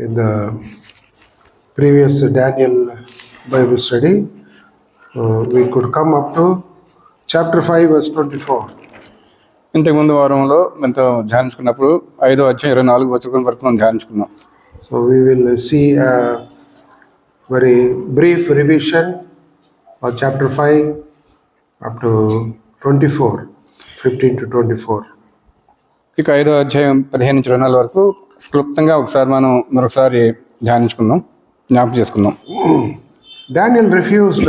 in the previous Daniel Bible study, we could come up to chapter 5 verse 24. ఇంతకుముందు వారంలో మనతో ధ్యానించుకున్నప్పుడు 5వ అధ్యాయం 24 వచనం వరకు మనం ధ్యానించుకున్నాం. So we will see a very brief revision of chapter 5 up to 24, 15 to 24. ఇక 5వ అధ్యాయం 15 నుంచి 24 వరకు క్లుప్తంగా ఒకసారి మనం మరొకసారి ధ్యానించుకుందాం, జ్ఞాపకం చేసుకుందాం. Daniel refused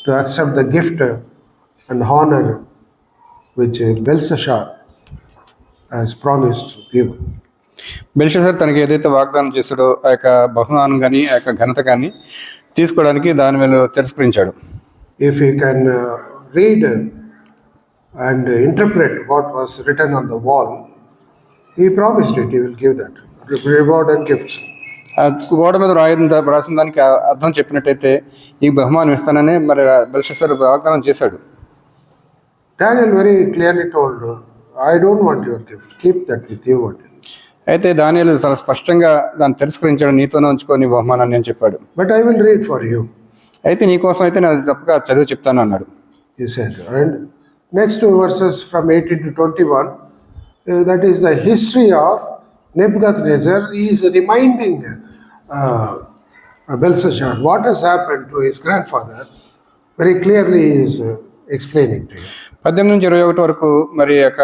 to accept the gift and honor which Belshazzar has promised to give. Belshazzar తనకి ఏదైతే వాగ్దానం చేశాడో ఆ యొక్క బహుమానం కానీ ఆ యొక్క ఘనత కానీ తీసుకోవడానికి దాని మీద తిరస్కరించాడు. If he can read and interpret what was written on the wall, he promised it, he will give that reward and gifts. ఆ గోడ మీద రాసిన దానికి అర్థం చెప్పినట్టయితే ఈ బహుమానం ఇస్తానని మరి బెల్షస్సర్ వాగ్దానం చేశాడు. Daniel very clearly told, I don't want your gift, keep that with you. అయితే దానియేలు చాలా స్పష్టంగా దాన్ని తిరస్కరించాడు, నీతోనే ఉంచుకొని బహుమానాన్ని అని చెప్పాడు. But I will read for you. అయితే నీ కోసం అయితే నేను తప్పగా చదివి చెప్తాను అన్నాడు. He said. And next two verses from 18 to 21, that is the history of Nebuchadnezzar. He is reminding Belshazzar what has happened to his grandfather. Very clearly he is explaining to him. 18 నుంచి 21 వరకు మరి యొక్క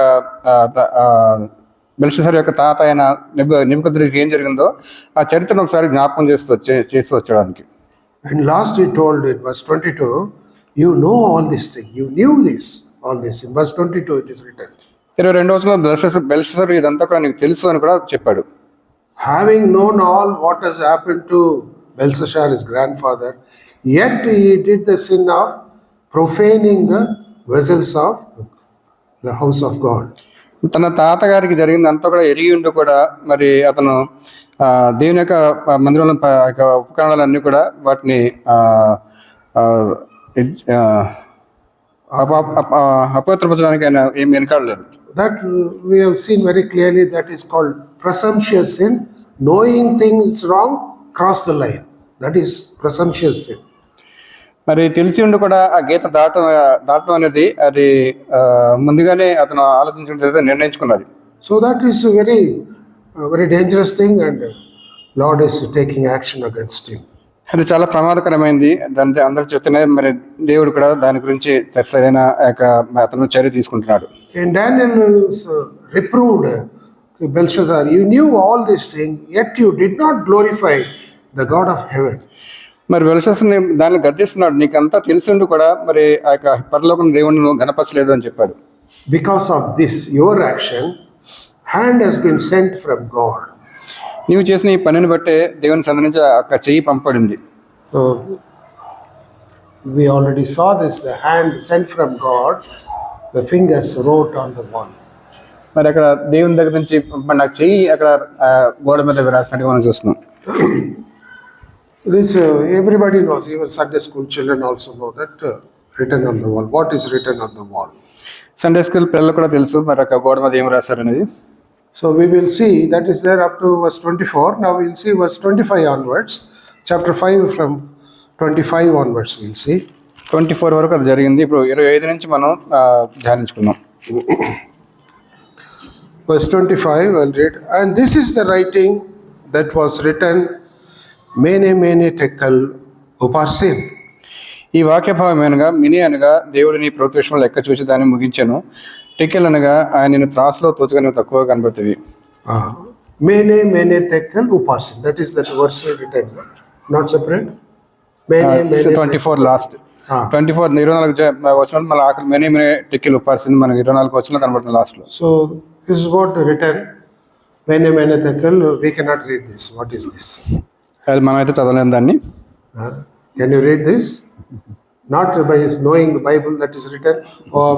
Belshazzar యొక్క తాత అయిన నెబుకద్నెజర్కి ఏం జరిగిందో ఆ చరిత్రను ఒకసారి జ్ఞాపకం చేస్తూ వచ్చడానికి. And last he told in verse 22, you know all this thing, you knew all this. In verse 22 it is written. 22వ వచనంలో బెల్షస్సర్ ఇదంతా కూడా నీకు తెలుసు అని కూడా చెప్పాడు. Having known all what has happened to Belshazzar, his grandfather, yet he did the sin of profaning the vessels of the house of God. తన తాతగారికి జరిగిందంతా కూడా ఎరిగి ఉండి కూడా మరి అతను దేవుని యొక్క మందిరంలో ఉపకరణాలన్నీ కూడా వాటిని అపవిత్రపరచడానికి ఆయన ఏమి వెనకాడలేదు. That we have seen very clearly, that is called presumptuous sin. Knowing things wrong, cross the line. That is presumptuous sin. మరి తెలిసి ఉండి కూడా ఆ గీత దాటం అనేది అది ముందుగానే అతను ఆలోచించిన తర్వాత నిర్ణయించుకున్నది. So that is a very dangerous thing, and Lord is taking action against him. అది చాలా ప్రమాదకరమైంది. దాని అందరూ చెప్తున్నా మరి దేవుడు కూడా దాని గురించి సరైన అతను చర్య తీసుకుంటున్నాడు. And Daniel reproved Belshazzar, you knew all these things, yet you did not glorify the God of heaven. మరి బెల్షస్సర్ని దాన్ని గద్దిస్తున్నాడు, నీకంతా తెలిసిండు కూడా మరి ఆ యొక్క పరలోకం దేవుని నువ్వు గణపరచలేదు అని చెప్పాడు. Because of this your action, hand has been sent from God. నీవు చేసిన ఈ పనిని బట్టే దేవుని సన్నిధి నుంచి ఒక చెయ్యి పంపబడింది. So we already saw this, the hand sent from God, the fingers wrote on the wall. మరి అక్కడ దేవుని దగ్గర నుంచి పంపబడిన చెయ్యి అక్కడ గోడ మీద రాసినట్టుగా మనం చూస్తున్నాం. This everybody knows, even Sunday school children also know that written on the wall. What is written on the wall? Sunday school పిల్లలు కూడా తెలుసు మరి అక్కడ గోడ మీద ఏం రాశారు అనేది. So we will see that is there up to verse 24. Now we will see verse 25 onwards. Chapter 5 from 25 onwards we will see. 24 వరకు అది జరిగింది. ఇప్పుడు 25 నుంచి మనం ధ్యానించుకుందాం. Verse 25 I'll read. And this is the writing that was written, Mene mene tekel uparsin. ఈ వాక్యభావం అనగా mini అనగా దేవుడిని ప్రత్యక్షంలో లెక్క చూసి దాన్ని ముగించాను. టెకెల్ అనగా ఆయన నేను త్రాసులో తోచుకొని తక్కువ కనబడుతుంది. Mene mene tekel uparsin. That is that verse written, not separate. Mene 24 last 24 24 వచ్చిన మళ్ళీ ఆఖరి మెనే మెనే టెకెల్ ఉపార్సింది మనకి 24 వచ్చిన కనబడుతుంది లాస్ట్ లో. So this is what written, Mene mene tekel. We cannot read this. What is this? అది మనం అయితే చదవలేము దాన్ని. Can you read this? Not by knowing the Bible that is written, or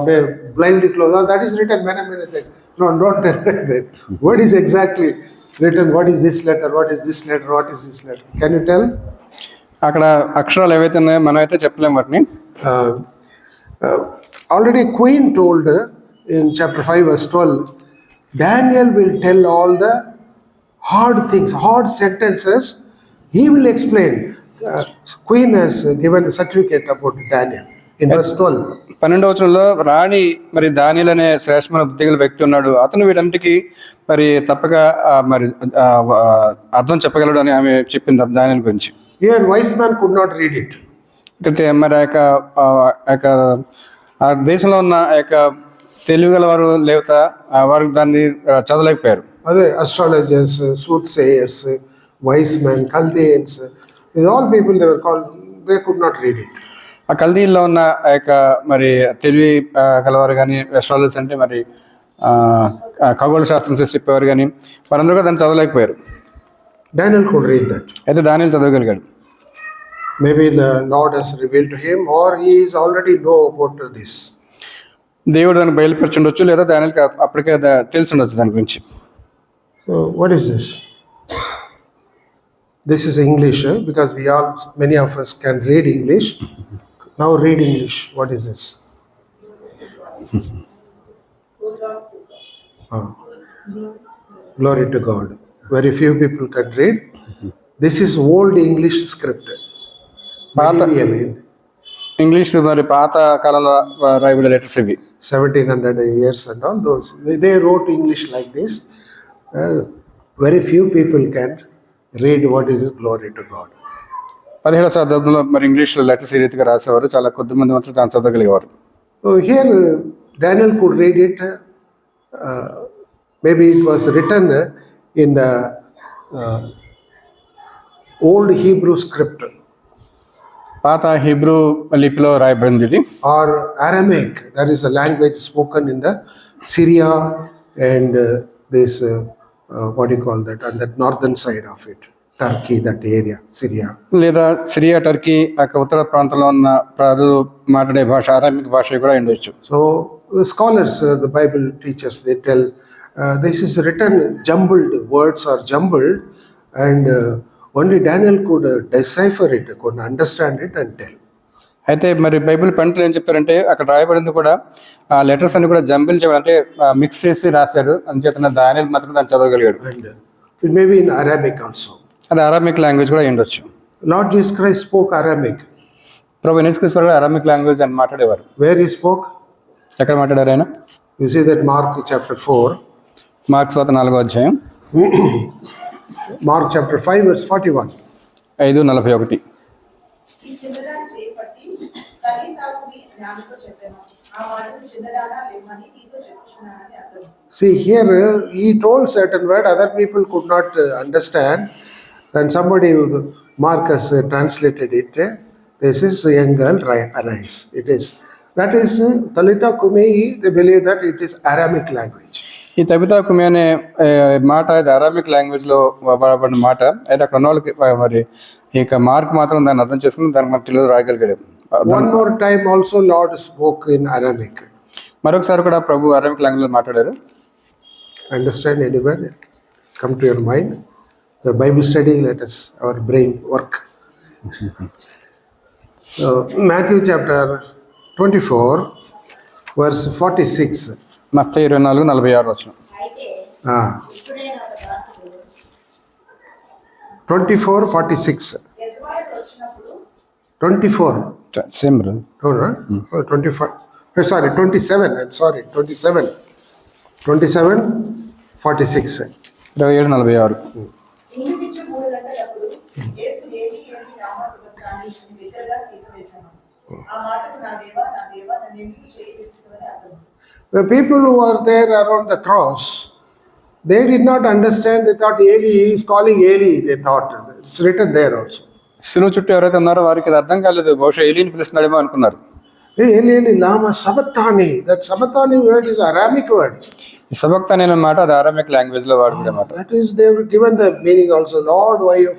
blindly close. Oh, that is written, mene mene tekel. No, don't tell that. What is exactly written? What is this letter? What is this letter? What is this letter? Can you tell? అక్కడ అక్షరాలు ఏవైతే ఉన్నాయో మనం అయితే చెప్పలేము వాటిని. Already Queen told in chapter 5 verse 12, Daniel will tell all the hard things, hard sentences, he will explain. Queen has given the certificate about Daniel in verse 12. 12వ వచనంలో రాణి మరి దానియేలు అనే శ్రేష్టమైన బుద్ధి గల వ్యక్తి ఉన్నాడు, అతను వీటన్నిటికీ మరి తప్పక మరి ఆ, ఆ, అర్థం చెప్పగలడు అని ఆమె చెప్పింది దానియేలు గురించి. Here, wise man could not read it. ఇక్కడ మరి ఆ యొక్క ఆ దేశంలో ఉన్న ఆ యొక్క తెలివి గల వారు లేవత వారు దాన్ని చదవలేకపోయారు. Other astrologers, soothsayers, wise men, Chaldeans, these all people they were called, they could not read it. ఆ కల్దీల్లో ఉన్న ఆ యొక్క మరి తెలివి గలవారు కానీ అస్ట్రాలజర్స్ అంటే మరి ఖగోళ శాస్త్రం చేసి చెప్పేవారు కానీ వారందరూ కూడా దాన్ని చదవలేకపోయారు. Daniel could read that. అయితే దానియేలు చదవగలిగాడు. Maybe the Lord has revealed to him, or he is already know about this. దేవుడు దాన్ని బయలుపరిచుండొచ్చు, లేదా దానియేలుకి అప్పటికే తెలిసి ఉండొచ్చు దాని గురించి. What is this? This is English, because we all, many of us can read English. Now read English. What is this? Glory to God. Very few people can read. This is old English script. Medieval, English మరి పాత కాలంలో రాయబడిన letters ఇవి. 1700 years and all those. They wrote English like this. Very few people can read what is this. Glory to God. 17వ శతాబ్దంలో మరి English letters ఈ రీతిగా రాసేవారు, చాలా కొద్ది మంది మాత్రం దాన్ని చదవగలిగేవారు. So here Daniel could read it. Maybe it was written in the old Hebrew script పాత హీబ్రూ లిపిలో రాయబడింది ఇది. or Aramaic. That is a language spoken in the Syria and this what do you call that, on the northern side of it, Turkey, that area, Syria. లేదా Syria, Turkey ఉత్తర ప్రాంతంలో ఉన్న ప్రజలు మాట్లాడే భాష అరామిక్ భాష కూడా ఉండొచ్చు. So scholars, the Bible teachers, they tell this is written jumbled, words are jumbled, and only Daniel could decipher it, could understand it and tell. అయితే మరి బైబిల్ పండితులు ఏం చెప్తారంటే అక్కడ రాయబడింది కూడా ఆ లెటర్స్ అన్ని కూడా జంబిల్ అంటే మిక్స్ చేసి రాశారు, అందుచేత దానియేలు మాత్రం దాన్ని చదవగలిగాడు. And it may be in Arabic also. అది అరామిక్ లాంగ్వేజ్ కూడా ఉండొచ్చు. Lord Jesus Christ spoke Aramaic. ప్రభు యేసుక్రీస్తు కూడా అరామిక్ లాంగ్వేజ్ అని మాట్లాడేవారు. Where he spoke? ఎక్కడ మాట్లాడారు ఆయన? You see that Mark chapter 4. Marks వార్త 4వ అధ్యాయం Mark chapter 5 verse 41. 5:41. ఈ చిన్నదాన్ని చేపట్టి తల్లి తాకుని జ్ఞానంతో చెప్పాను, ఆ మాటను చిన్నదానా లేమని నీతో చెప్పుచున్నానని అర్థం. See here he told certain word other people could not understand, and somebody, Marcus, translated it. This is young girl arise. It is, that is Talitha Kumi. They believe that it is Aramaic language. ఈ Tabitha కుమి అనే మాట ఇది Aramaic language లో వాడబడిన మాట. అయితే అక్కడ ఉన్న వాళ్ళకి మరి ఇక మార్క్ మాత్రం దాన్ని అర్థం చేసుకుని దానికి మన Telugu రాయగలిగాడు. One more time also Lord spoke in Aramaic. మరొకసారి కూడా ప్రభు అరామిక్ లాంగ్వేజ్ లో మాట్లాడారు. Understand anywhere? Come to your mind. The Bible study, let us, our brain work. Matthew chapter 24 verse 46. మత్తయి 24:46 వచనం. అయితే ఇప్పుడే నాకు దాసుడు 24:46. యజమానుడు వచ్చినప్పుడు 24. Same brother. No, no? 25. Sorry, 27. I'm sorry, 27. 27:46. 27:46. ఇంచుమించు 3 గంటలప్పుడు యేసు ఏలి ఏలి రామా సబక్తాని అని బిగ్గరగా కేక వేశాను. ఆ మాటకు నా దేవా నన్ను ఎందుకు చేయించుకొని అర్థం. The people who were there around the cross, they did not understand. They thought Eli is calling Eli. They thought it's written there also. శిలువ చుట్టూ ఎవరైతే ఉన్నారో వారికి ఇది అర్థం కాలేదు, బహుశా ఏలీని పిలుస్తున్నాడేమో అనుకున్నారు. Hey, Eli, Eli, lama sabachthani. That sabachthani word is Aramic word. సబక్త అనే మాట అది అరామిక్ లాంగ్వేజ్ లో వాడబడే మాట. That is, they have given the meaning also. Lord, why you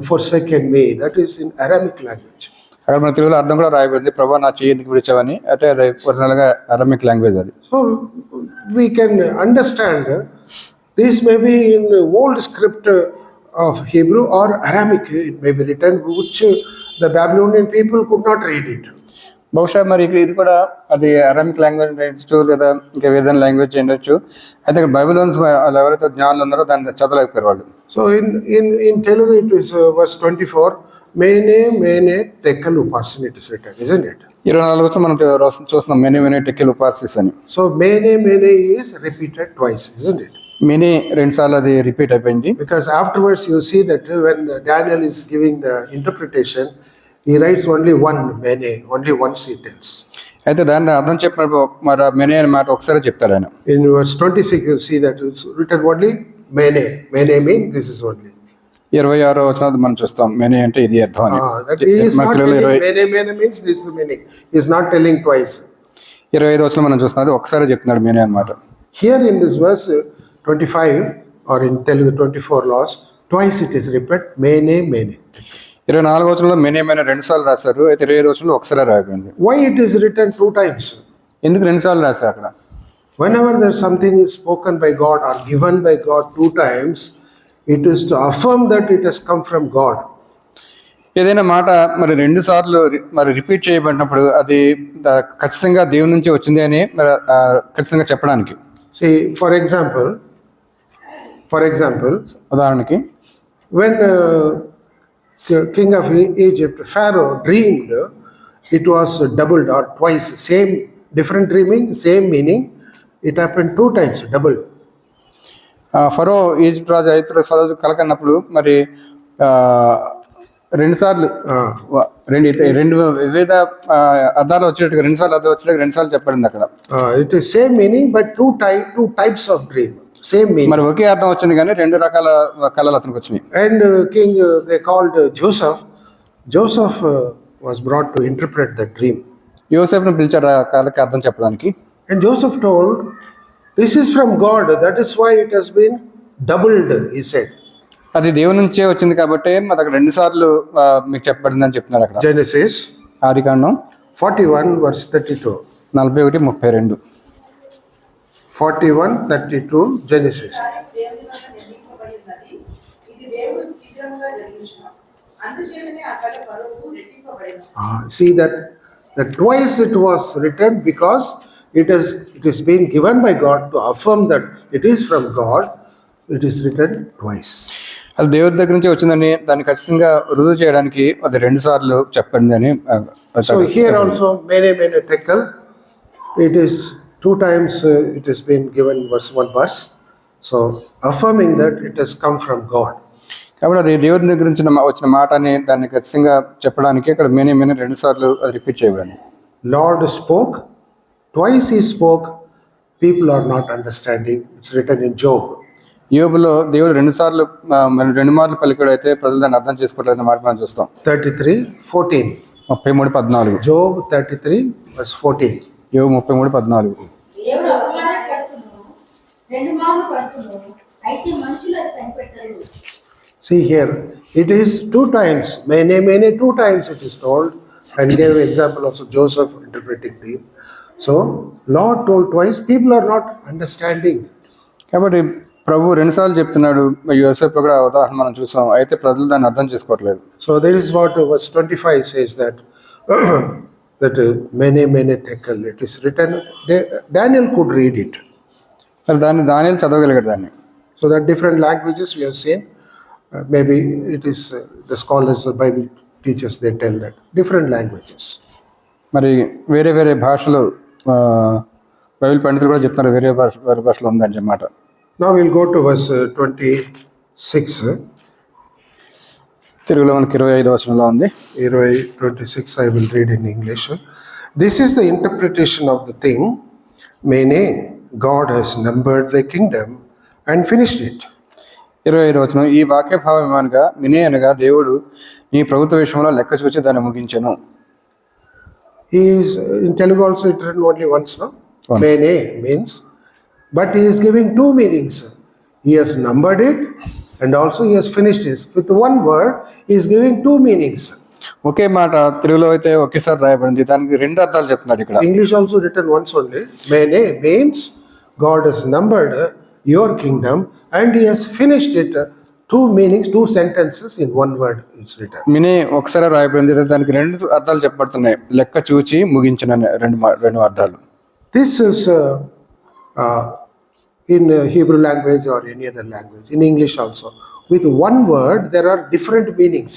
forsaken me? That is in Aramic language. అక్కడ మన తెలుగులో అర్థం కూడా రాయబడింది, ప్రభా నా చెయ్యి ఎందుకు విడిచావని. అయితే అది ఒరిజినల్ గా అరామిక్ లాంగ్వేజ్ అది. So we can understand this may be in old script of Hebrew or Aramic. It may be written which the Babylonian people could not read it. బహుశా మరి ఇది కూడా అది అరామిక్ లాంగ్వేజ్ ఉండొచ్చు, లేదా ఇంకా ఏదైనా లాంగ్వేజ్ ఉండొచ్చు. అయితే ఇక్కడ బైబిలోన్స్ వాళ్ళు ఎవరైతే జ్ఞానులు ఉన్నారో దాన్ని చదవలేకపోయారు వాళ్ళు. So in Telugu it is verse 24, Mene Mene Tekal Uparsana, it is written, isn't it? 24 మనం చూస్తున్నాం మెనీ మెనీ టెక్కిల్ ఉపాసిస్ అని. So Mene Mene is repeated twice, isn't it? Many 2 సార్లు అది రిపీట్ అయిపోయింది. Because afterwards you see that when Daniel is giving the interpretation, he writes only one Mene, only once he tells. అయితే దాన్ని అర్థం చెప్పినప్పుడు మరి many అనే మాట ఒకసారి చెప్తాడు ఆయన. In verse 26 you see that it's written only Mene. Mene means this is only. 26వ వచనం మనం చూస్తాం మెనీ అంటే ఇది అర్థం అని. That he is not telling Mene Mene means this is the meaning. He is not telling twice. 25వ వచనం మనం చూస్తున్నాం ఒకసారి చెప్తున్నాడు మెనీ అన్నమాట. Here in this verse 25 or in Telugu 24 laws, twice it is repeated Mene Mene. 24వ వచనంలో many many 2 సార్లు రాశారు. అయితే 25వ వచనంలో ఒకసారి రాయబడింది. Why it is written 2 times? ఎందుకు 2 సార్లు రాశారు అక్కడ? Whenever there's something is spoken by God or given by God 2 times, it is to affirm that it has come from God. ఏదైనా మాట మరి 2 సార్లు మరి రిపీట్ చేయబడినప్పుడు అది ఖచ్చితంగా దేవుని నుంచి వచ్చింది అని మరి ఖచ్చితంగా చెప్పడానికి. See, for example, ఉదాహరణకి when king of Egypt, Pharaoh dreamed, it was doubled or twice, same different dreaming, same meaning. It happened 2 times, doubled. Pharaoh Egypt రాజు ఫరో కలకన్నప్పుడు మరి 2 సార్లు రెండు వివిధ అర్థాలు వచ్చేట్టుగా 2 సార్లు అర్థం వచ్చేట్టుగా 2 సార్లు చెప్పబడింది అక్కడ. It is same meaning but two types of dream, same meaning. మరి ఒకే అర్థం వచ్చింది కానీ 2 రకాల కళలు అతనికి వచ్చినాయి. And king they called Joseph was brought to interpret the dream. యోసేపును పిలిచారు ఆ కళకి అర్థం చెప్పడానికి. And Joseph told, this is from God, that is why it has been doubled, he said. అది దేవుని నుంచే వచ్చింది కాబట్టి మరి అక్కడ 2 సార్లు మీకు చెప్పబడింది అని చెప్తున్నారు అక్కడ. Genesis ఆదికాండం 41 verse 32. 41:32. 41:32 Genesis. దేవుని వల్ల నిర్మింపబడి ఉన్నది. ఇది దేవుడు శీఘ్రముగా జరిగించును. అందుచేతనే ఆ కళ ఫరోకు రెట్టింపబడెను. See that twice it was written because it is being given by God to affirm that it is from God. It is written twice. అది దేవుడి దగ్గర నుంచి వచ్చిందని దాన్ని ఖచ్చితంగా రుజువు చేయడానికి అది 2 సార్లు చెప్పండి అని. So here also Mene Mene Tekel, it is 2 times it has been given one verse. So affirming that it has come from God. కాబట్టి అది దేవుడి దగ్గర నుంచి వచ్చిన మాట అని దాన్ని ఖచ్చితంగా చెప్పడానికి ఇక్కడ మెనీ మెనీ 2 సార్లు అది రిపీట్ చేయబడింది. Lord spoke, twice he spoke, people are not understanding. It's written in Job. యోబులో దేవుడు 2 సార్లు 2 మార్లు పలికాడు, అయితే ప్రజలు దాన్ని అర్థం చేసుకోవట్లేదని మాట మనం చూస్తాం. 33:14. 33:14. Job 33 verse 14. యోబు 33:14. దేవుడు అపమాన పడుతున్నాడు, 2 మార్లు పడుతున్నాడు, అయితే మనుషులు అది కనిపెట్టలేదు. See here, it is 2 times, Mene Mene 2 times it is told, and gave example also Joseph interpreting dream. So Lord told twice, people are not understanding. కాబట్టి ప్రభు 2 సార్లు చెప్తున్నాడు. యోసేపు కూడా ఉదాహరణ మనం చూసాం, అయితే ప్రజలు దాన్ని అర్థం చేసుకోవట్లేదు. So that is what verse 25 says, that Mene Mene Tekel, it is written. Daniel could read it. మరి దాన్ని దానియేలు చదవగలిగాడు దాన్ని. So that different languages we have seen. Maybe it is the scholars, the Bible teachers, they tell that different languages. మరి వేరే వేరే భాషలు Bible పండితులు కూడా చెప్తున్నారు వేరే భాషలో ఉందని అన్నమాట. Now we'll go to verse 26. తెలుగులో మనకి 25వ వచనంలో ఉంది. 26 I will read in English. This is the interpretation of the thing. Mene, God has numbered the kingdom and finished it. 25వ వచనం, ఈ వాక్య భావం ఏమనగా మినే అనగా దేవుడు నీ ప్రభుత్వ విషయంలో లెక్క చూచి దాన్ని ముగించెను. He is in Telugu also it written only once, no? Once. Mene means, but he is giving 2 meanings. He has numbered it and also he has finished it. With one word, he is giving 2 meanings. ఒకే మాట తెలుగులో అయితే ఒకేసారి రాయబడింది, దానికి 2 అర్థాలు చెప్తున్నాడు ఇక్కడ. English also written once only. Mene means God has numbered your kingdom and he has finished it two meanings, two sentences in one word it's written. Mini ఒకసారి రాయబడింది, దానికి రెండు అర్థాలు చెప్పబడుతున్నాయి. లెక్క చూచి ముగించిన రెండు అర్థాలు. This is in Hebrew language or any other language, in English also. With one word, there are different meanings.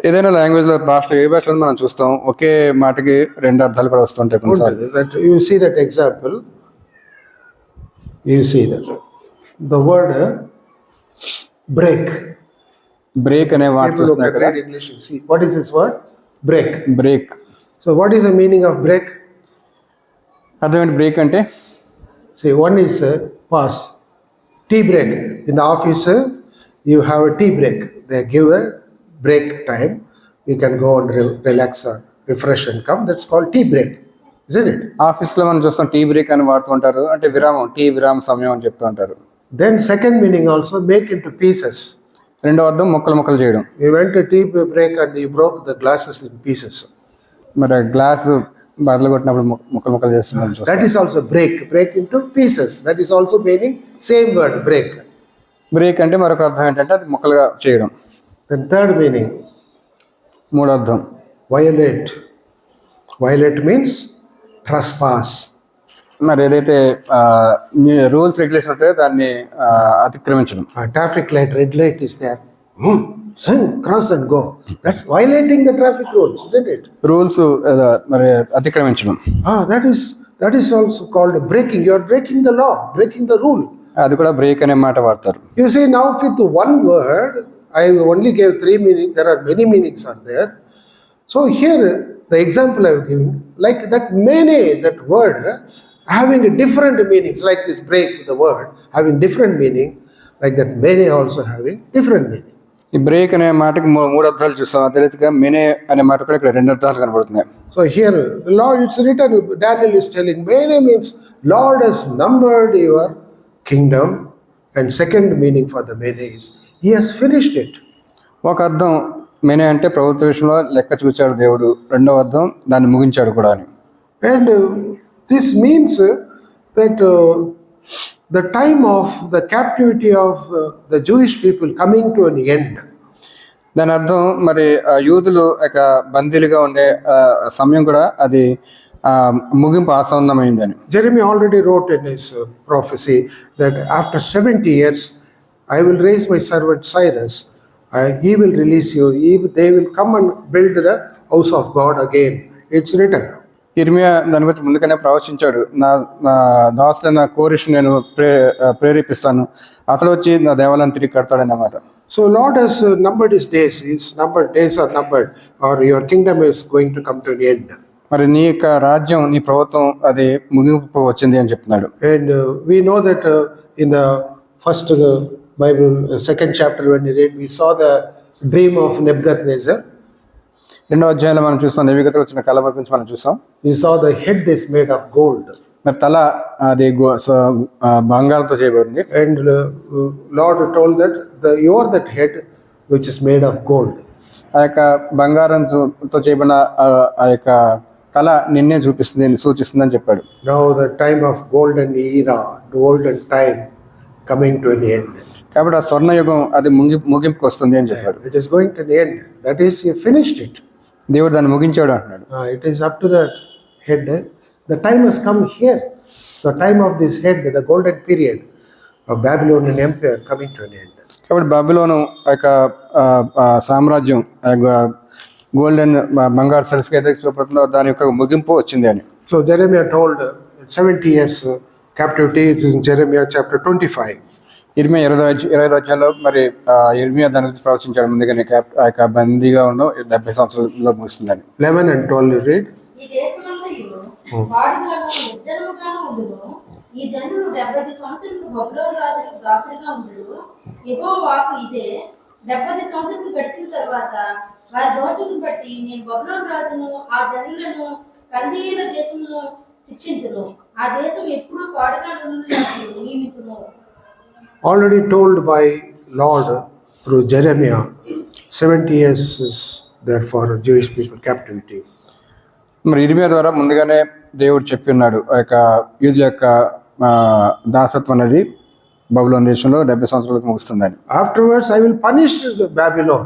ఏదైనా లాంగ్వేజ్ లో ఏ భాషలో మనం చూస్తాం, ఒకే మాటకి రెండు అర్థాలు కూడా వస్తుంటాయి కొన్నిసార్లు. That you see that example. You see that the word break. Break అనే మాట People who చూస్తున్నాయి can కదా. read English, you see what is this word? Break. Break So what is the meaning of break? అర్థం ఏంటి break అంటే? See, one is pause. Tea break. In the office, you have a tea break. They give a break time. You can go and relax or refresh and come. That's called tea break, isn't it? Office లో మనం చూస్తాం tea break అని వాడుతుంటారు, అంటే విరామం, tea విరామ సమయం అని చెప్తూ ఉంటారు. Then second meaning also, make into pieces. రెండో అర్థం ముక్కలు ముక్కలు చేయడం. You went to tea break and you broke the glasses in pieces. మరి గ్లాస్ బదులు కొట్టినప్పుడు ముక్కలు ముక్కలు చేస్తున్నాం చూస్తాం. That is also break. Break into pieces. That is also meaning same word, break. Break అంటే మరొక అర్థం ఏంటంటే అది ముక్కలుగా చేయడం. Then third meaning, మూడో అర్థం violate. Violate means trespass. మరి ఏదైతే రూల్స్ రెగ్యులేషన్ ఉంటాయో దాన్ని అతిక్రమించడం. Traffic light, red light is there. Cross and go. That's violating the traffic rule, isn't it? Rules మరి అతిక్రమించడం, That is also called breaking. You are breaking the law, breaking the rule. అది కూడా break అనే మాట వాడతారు. You see, now with one word, I only gave three meanings. There are many meanings are there. So here, the example I am giving, like that mene, that word, having a different meanings, like this break, the word, having different meaning, like that mene also having different meaning. ఈ break అనే మాటకి మూడు అర్థాలు చూస్తాం, అదే రీతిగా మెనే అనే మాట కూడా ఇక్కడ రెండు అర్థాలు కనబడుతున్నాయి. So here, the Lord, it's written, Daniel is telling, mene means Lord has numbered your kingdom, and second meaning for the mene is He has finished it. ఒక అర్థం మెనే అంటే ప్రభుత్వ విషయంలో లెక్క చూచాడు దేవుడు, రెండవ అర్థం దాన్ని ముగించాడు కూడా అని. And this means that the time of the captivity of the Jewish people coming to an end. దాని అర్థం మరి యూదులు యొక్క బందీలుగా ఉండే సమయం కూడా అది ముగింపు ఆసన్నమైందని. Jeremiah already wrote in his prophecy that after 70 years, I will raise my servant Cyrus. He will release you. They will come and build the house of God again. It's written. ఇర్మియా దాని గురించి ముందుగానే ప్రవచించాడు, నా దాసులైన కోరిష్ నేను ప్రేరేపిస్తాను, అతడు వచ్చి నా దేవాలయాన్ని తిరిగి కడతాడన్నమాట. So Lord has numbered his days. His days are numbered, or your kingdom is going to come to an end. మరి నీ యొక్క రాజ్యం, నీ ప్రభుత్వం అది ముగింపు వచ్చింది అని చెప్తున్నాడు. And we know that in the first Bible, second chapter, when we read, we saw the dream of Nebuchadnezzar. రెండో అధ్యాయంలో మనం చూస్తాం, నెబుకద్నెజరు వచ్చిన కల గురించి మనం చూస్తాం. We saw the head is made of gold. మరి తల అది బంగారంతో చేయబడింది. And Lord told that you are that head which is made of gold. ఆ యొక్క బంగారంతో చేయబడిన ఆ యొక్క తల నిన్నే సూచిస్తుంది అని చెప్పాడు. Now the time of golden era, golden time coming to an end. కాబట్టి ఆ స్వర్ణ యుగం అది ముగింపుకు వస్తుంది అని చెప్పాడు. It is going to the end. That is, He finished it. దేవుడు దాన్ని ముగించాడు అంటున్నాడు. It is up to that head. The time has come here. The time of this head, the golden period of Babylonian empire coming to an end. కాబట్టి బబులోను యొక్క సామ్రాజ్యం golden బంగారు సరస్సుకి ఏదైతే చూపడుతుందో దాని యొక్క ముగింపు వచ్చింది అని. So Jeremiah told 70 years captivity. It is in Jeremiah chapter 25. ఇర్మియా 25 అధ్యాయంలో మరి ఇర్మియా దాని గురించి ప్రవచించాడు ముందుగానే, ఆ యొక్క బందీగా ఉండడం 70 సంవత్సరాల్లో ముగిస్తుందని. 11 and 12 you read. ఈ దేశమంతయు పాడుగాను నిర్జనముగాను ఉండును. ఈ జనులు 70 సంవత్సరాలు బబులోను రాజులకు దాసులుగా ఉండును. యెహోవా వాక్కు ఇదే. 70 సంవత్సరాలు గడిచిన తర్వాత వారి దోషమును బట్టి నేను బబులోను రాజును ఆ జనులను కల్దీయుల దేశమును శిక్షింతును. ఆ దేశం ఎప్పుడు పాడుగా నుండి నియమితును. Already told by Lord through Jeremiah, 70 years is there for Jewish people captivity. మరి ఇర్మియా ద్వారా ముందుగానే దేవుడు చెప్పి ఉన్నాడు, ఆ యొక్క యూదుల యొక్క దాసత్వం అనేది బబులోన్ దేశంలో 70 సంవత్సరాలకు ముగుస్తుందని. Afterwards, I will punish Babylon.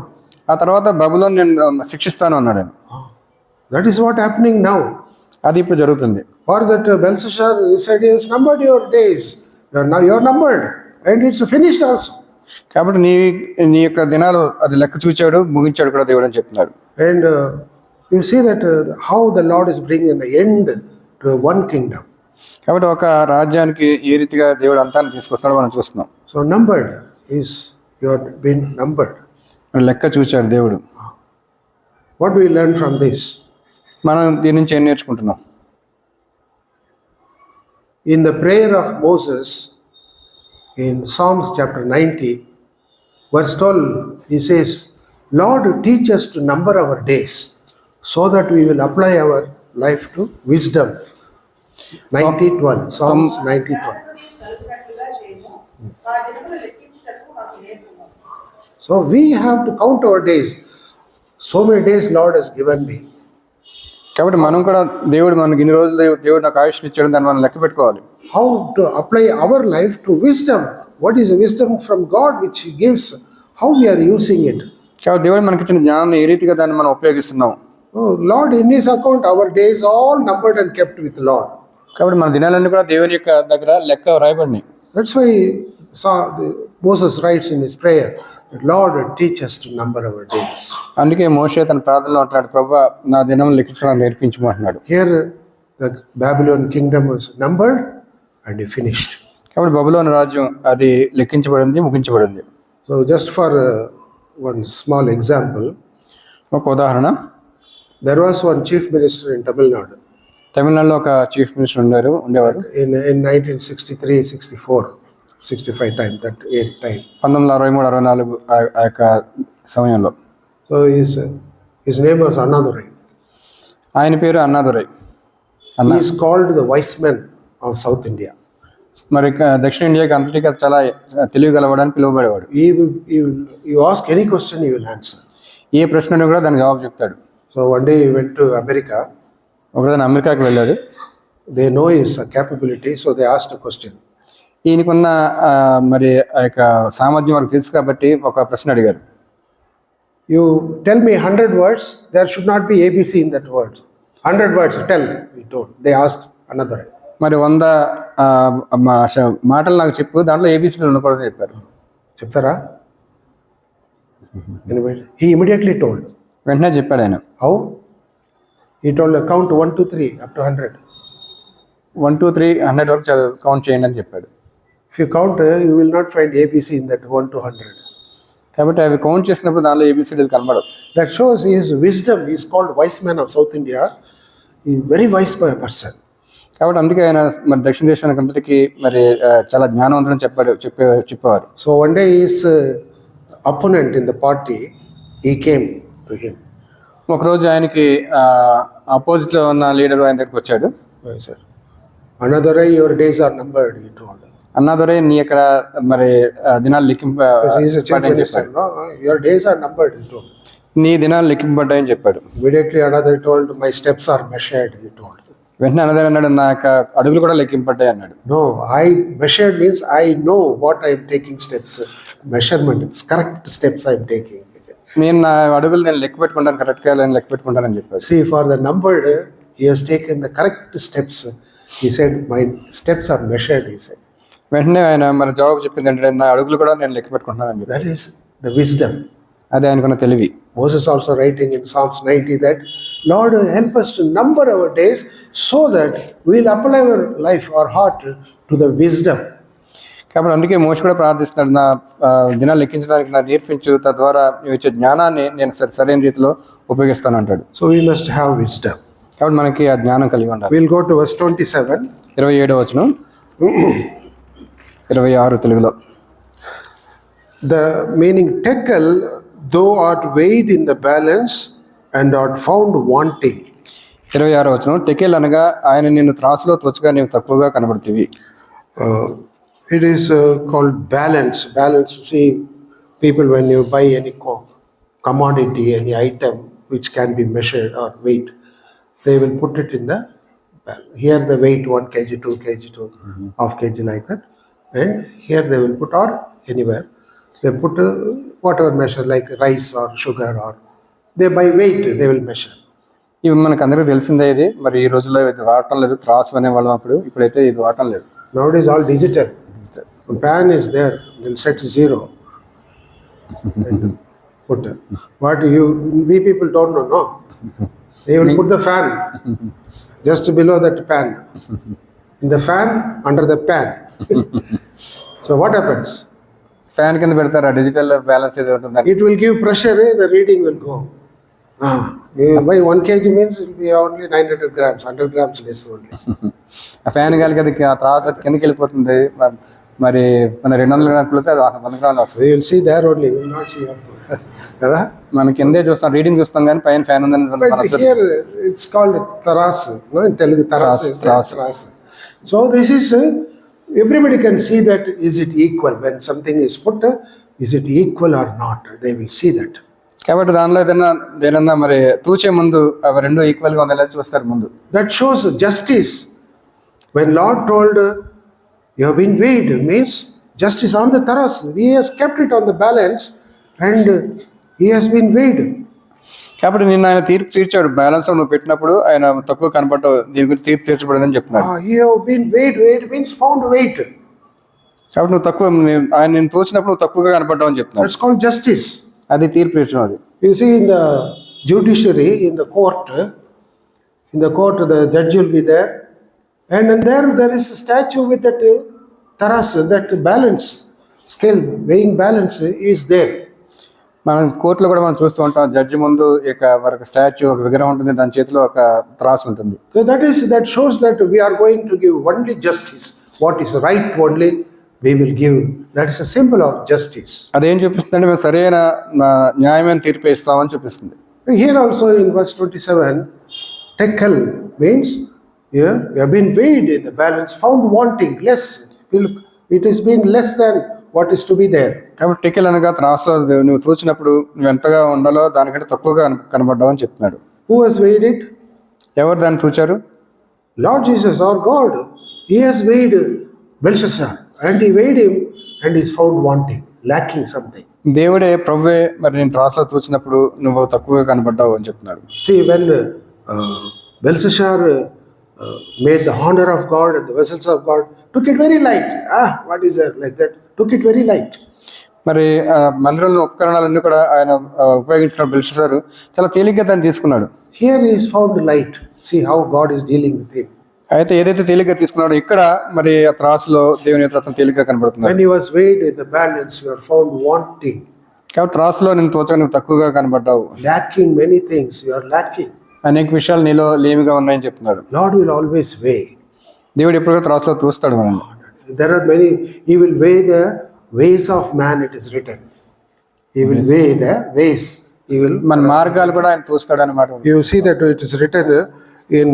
ఆ తర్వాత బబులోన్ నేను శిక్షిస్తాను అన్నాడు ఆయన. That is what happening now. అది ఇప్పుడు జరుగుతుంది. For that Belshazzar, he said, he has numbered your days. Now you are numbered, and it's finished also. కాబట్టి నీ యొక్క దినాలు అది లెక్క చూచాడు, ముగించాడు కూడా దేవుడు అని చెప్తున్నాడు. And you see that how the Lord is bringing an end to one kingdom. కాబట్టి ఒక రాజ్యానికి ఏ రీతిగా దేవుడు అంతాన్ని తీసుకొస్తాడో మనం చూస్తున్నాం. So numbered is, you are being numbered. లెక్క చూచాడు దేవుడు. What do we learn from this? మనం దీని నుంచి ఏం నేర్చుకుంటున్నాం? In the prayer of Moses in Psalms chapter 90, verse 12, he says, Lord, teach us to number our days so that we will apply our life to wisdom. 90:12, Psalms 90:12. కలుగునట్లుగా చేయము మా దినములు లెక్కించుటకు మాకు నేర్పుము. So we have to count our days. So many days Lord has given me. కాబట్టి మనం కూడా దేవుడు మనకి ఇన్ని రోజులు దేవుడు నాకు ఆయుష్ని ఇచ్చాడు, దాన్ని మనం లెక్క పెట్టుకోవాలి. How to apply our life to wisdom? What is the wisdom from God which He gives? How we are using it? కాబట్టి దేవుడు మనకి ఇచ్చిన జ్ఞానాన్ని ఏ రీతిగా దాన్ని మనం ఉపయోగిస్తున్నాం. Oh Lord, in His account, our days all numbered and kept with Lord. కాబట్టి మన దినాలన్నీ కూడా దేవుని యొక్క దగ్గర లెక్క రాయబడినాయి. That's why Moses writes in his prayer, Lord, teach us to number our days. అందుకే మోషే తన ప్రార్థనలో అంటున్నాడు, ప్రభువా నా దినం లెక్కించడం నేర్పించము అంటున్నాడు. Here the Babylon kingdom was numbered and finished. కాబట్టి బబులోను రాజ్యం అది లెక్కించబడింది, ముగించబడింది. So just for one small example, ఒక ఉదాహరణ, there was one chief minister in Tamil Nadu తమిళనాడులో ఒక చీఫ్ మినిస్టర్ ఉండేవారు. in 1963, 64, 65 time, that year time. 1963-64 ఆ యొక్క సమయంలో. So his name was Annadurai. ఆయన పేరు Annadurai. He is called the wise man of South India. మరి దక్షిణ ఇండియాకి అంతటికి చాలా తెలియగలవాడని పిలువబడేవాడు. You ask any question, he will answer. ఏ ప్రశ్నను కూడా దానికి జవాబు చెప్తాడు. So one day he went to America. ఒకరోజు అమెరికాకి వెళ్ళాడు. They know his capability, so they asked a question. ఈయనకున్న మరి ఆ యొక్క సామర్థ్యం వాళ్ళకి తెలుసు కాబట్టి ఒక ప్రశ్న అడిగారు. You tell me 100 words, there should not be ABC in that word. 100 words, tell, he told. They asked another. మరి 100 మాటలు నాకు చెప్పు, దాంట్లో ఏబిసిడీలు ఉండకూడదు చెప్పారు. చెప్తారా? He immediately told. వెంటనే చెప్పాడు ఆయన. How? He told, count 1 to 3 up to 100. 1 2 3 100 వరకు కౌంట్ చేయండి అని చెప్పాడు. If you count, you will not find ABC in that 1 to 100. కాబట్టి అవి కౌంట్ చేసినప్పుడు దానిలో ఏబిసిడీలు కనబడవు. That shows his wisdom. He is called wise man of South India. He is very wise person. కాబట్టి అందుకే ఆయన మరి దక్షిణ దేశానికి అంతటికి మరి చాలా జ్ఞానవంతులని చెప్పేవారు. So one day his opponent in the party, he came to him. ఒకరోజు ఆయనకి ఆపోజిట్ లో ఉన్న లీడర్ ఆయన దగ్గరికి వచ్చాడు. I said, Annadurai, your days are numbered, he told. Annadurai నీ యొక్క మరి దినాలు లెక్కింప He is a chief minister, no? Your days are numbered, he told. నీ దినాలు లెక్కింపబడ్డాయని చెప్పాడు. Immediately Annadurai told, my steps are measured, he told. వెంటనే అన్నదారు అన్నాడు, నా యొక్క అడుగులు కూడా లెక్కింపడ్డాయి అన్నాడు. No, I measured means I know what I am taking steps. Measurement, it's correct steps I am taking. నేను నా అడుగులు నేను లెక్క పెట్టుకుంటాను, కరెక్ట్గా నేను లెక్క పెట్టుకుంటానని చెప్పాడు. See, for the numbered, he has taken the correct steps. He said, my steps are measured, he said. వెంటనే ఆయన మరి జవాబు చెప్పింది అంటే నా అడుగులు కూడా నేను లెక్క పెట్టుకుంటున్నానని చెప్పాడు. That is the wisdom. అదే ఆయనకున్న తెలివి. Moses also writing in Psalms 90 that, Lord, help us to number our days so that we will apply our life, our heart to the wisdom. కాబట్టి అందుకే మోషే కూడా ప్రార్థిస్తున్నాడు, నా దినాలు లెక్కించడానికి నాకు నేర్పించు, తద్వారా నువ్వు ఇచ్చే జ్ఞానాన్ని నేను సరైన రీతిలో ఉపయోగిస్తాను అంటాడు. So we must have wisdom. కాబట్టి మనకి ఆ జ్ఞానం కలిగి ఉండాలి. We'll go to verse 27. 27వ వచనం, 26 తెలుగులో. The meaning, tekel, thou art weighed in the balance and art found wanting. 26వ వచనం, టెకెల్ అనగా ఆయన నిన్ను త్రాసులో తోచగా నీవు తక్కువగా కనబడుతీవి. It is called balance. Balance, see, people when you buy any commodity, any item which can be measured or weight, they will put it in the balance. Here the weight 1 kg, 2 kg, half kg like that. and here they will put, or anywhere they put whatever measure like rice or sugar, or they by weight they will measure. ఇవి మనకు అందరికీ తెలిసిందే. ఇది మరి ఈ రోజుల్లో ఇది వాడటం లేదు. త్రాసు అనేవాళ్ళం అప్పుడు, ఇప్పుడైతే ఇది వాడటం లేదు. Nowadays all digital. Pan is there, they'll set 0 and put what we people don't know, no. They will put the fan just below that pan, in the fan under the pan. So what happens? Fan కింద పెడతారు. Digital balance ఏదో ఉంటుంది. It will give pressure, the reading will go. You buy 1 kg means it will be only 900 grams, 100 grams less only. ఆ fan గాలికి అది త్రాసు కిందకి వెళ్ళిపోతుంది. మరి మన 200 గ్రాములు అది 100 గ్రాములు వస్తుంది. You will see there only, you will not see up. Kada? మనం కిందే చూస్తాం, రీడింగ్ చూస్తాం, కానీ పైన ఫ్యాన్ ఉందని But here it's called taras, no? In Telugu taras is there, taras. So this is everybody can see that is it equal when something is put, is it equal or not? They will see that. కాబట్టి దానిలో దేనన్నా మరి తూచే ముందు అవి రెండు equal గా ఉండేలా చూస్తారు ముందు. That shows justice. When Lord told you have been weighed, means justice on the taras. He has kept it on the balance and he has been weighed. కాబట్టి నిన్న ఆయన తీర్పు తీర్చాడు. బ్యాలెన్స్ లో నువ్వు పెట్టినప్పుడు ఆయన తక్కువ కనపడ్డావు, దీని గురించి తీర్పు తీర్చబడిందని చెప్తున్నాడు. You have been weighed. Weighed means found weight. కాబట్టి నువ్వు తక్కువ, ఆయన నేను తోచినప్పుడు నువ్వు తక్కువగా కనపడ్డావు అని చెప్తున్నాడు. That's called justice. అది తీర్పు తీర్చడం. అది You see, in the judiciary, in the court, the judge will be there, and there is a statue with that taras, that balance scale, weighing balance is there. మనం కోర్టులో కూడా మనం చూస్తూ ఉంటాం. జడ్జి ముందు ఒక స్టాచ్యూ, ఒక విగ్రహం ఉంటుంది, దాని చేతిలో ఒక త్రాసు ఉంటుంది. So that shows that we are going to give only justice. What is right only we will give. That is a symbol of justice. అదేం చూపిస్తుంది అంటే మేము సరైన న్యాయమైన తీర్పు ఇస్తామని చూపిస్తుంది. Here also in verse 27, tekel means you have been weighed in the balance, found wanting, less. It has been less than what is to be there. కాబట్టి టెకెల్ అనగా త్రాసులో నువ్వు తూచినప్పుడు నువ్వు ఎంతగా ఉండాలో దానికంటే తక్కువగా కనబడ్డావు అని చెప్తున్నాడు. Who has weighed it? ఎవరు దాన్ని తూచారు? Lord Jesus, our God. He has weighed Belshazzar, and he weighed him and is found wanting, lacking something. దేవుడే ప్రభువే మరి నేను త్రాసులో తూచినప్పుడు నువ్వు తక్కువగా కనబడ్డావు అని చెప్తున్నాడు. See, when Belshazzar made the honor of God and the vessels of God, took it very light. What is that? Like that, took it very light. మరి మందిరంలో ఉపకరణాలన్నీ కూడా ఆయన ఉపయోగించిన బెల్షస్సారు చాలా తేలిగ్గా దాన్ని తీసుకున్నాడు. Here he is found light. See how God is dealing with him. అయితే ఏదైతే తేలిగ్గా తీసుకున్నాడో ఇక్కడ మరి ఆ త్రాసులో దేవుని యొక్క రత్నం తేలిగ్గా కనబడుతుంది. When he was weighed in the balance, you are found wanting. కాబట్టి త్రాసులో నేను తోచగా నువ్వు తక్కువగా కనబడ్డావు. Lacking many things, you are lacking. అనేక విషయాలు నీలో లేమిగా ఉన్నాయని చెప్తున్నాడు. Lord will always weigh. దేవుడు ఎప్పుడూ త్రాసులో తూస్తాడు మనల్ని. There are many. He will weigh the ways of man. It is written. He will weigh the ways. He will. మన మార్గాలు కూడా ఆయన తూస్తాడు అన్నమాట. You see that it is written in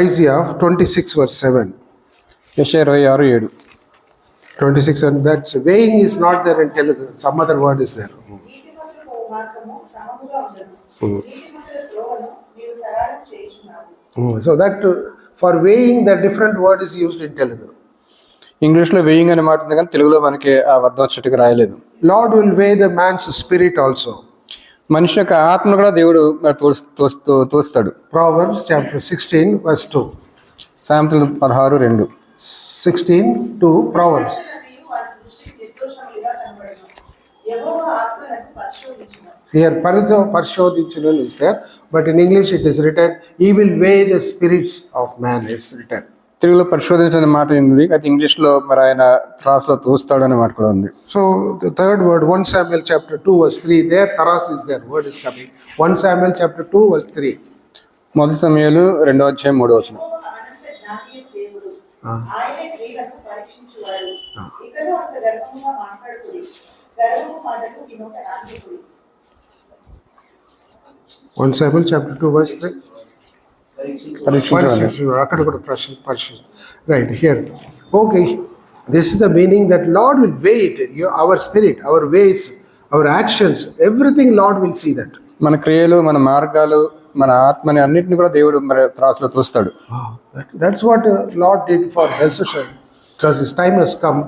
Isaiah 26 verse 7. యెషయా 26:7. 26, and that weighing is not there in Telugu. Some other word is there. నీతిమంతుల మార్గము సమముగా ఉండదు. నీతిమంతుల త్రోవను నీవు సరళం చేయుచున్నావు. So that for weighing, the different word is used in Telugu. ఇంగ్లీష్లో weighing అనే మాట ఉంది, కానీ తెలుగులో మనకి ఆ వద్ద వచ్చేట్టుగా రాయలేదు. Lord will weigh the man's spirit also. మనిషి యొక్క ఆత్మను కూడా దేవుడు తోస్తాడు. Proverbs chapter 16 verse 2. సామెతలు 16:2. 16:2 Proverbs. నీవు వారి దృష్టికి నిర్దోషములుగా కనబడను. యెహోవా ఆత్మలను పరిశోధించును. Here Parishodhinchanu is there, but in English it is written, he will weigh the spirits of man. It's written. తెలుగులో పరిశోధించిన మాట ఉంది, అయితే ఇంగ్లీష్లో మరి ఆయన త్రాసులో తోస్తాడు అనే మాట కూడా ఉంది. So the third word, 1 Samuel chapter 2 verse 3, there taras is there, word is coming. 1 Samuel chapter 2 verse 3. మొదటి సమయాలు 2:3. యెహోవా అనంత జ్ఞాని దేవుడు. ఆయనే క్రియలను పరీక్షించువాడు. ఇకను అంత గర్వముగా మాట్లాడుకుడి. గర్వము మాటలు నీ నోట రానికుడి. 1 Samuel chapter 2 verse 3. పరీక్షించాలి. అక్కడ కూడా పరిశీలి. Right here. Okay. This is the meaning that Lord will weigh it, our spirit, our ways, our actions, everything Lord will see that. మన క్రియలు, మన మార్గాలు, మన ఆత్మని అన్నింటిని కూడా దేవుడు మరి త్రాసులో చూస్తాడు. That's what Lord did for Belshazzar, because his time has come.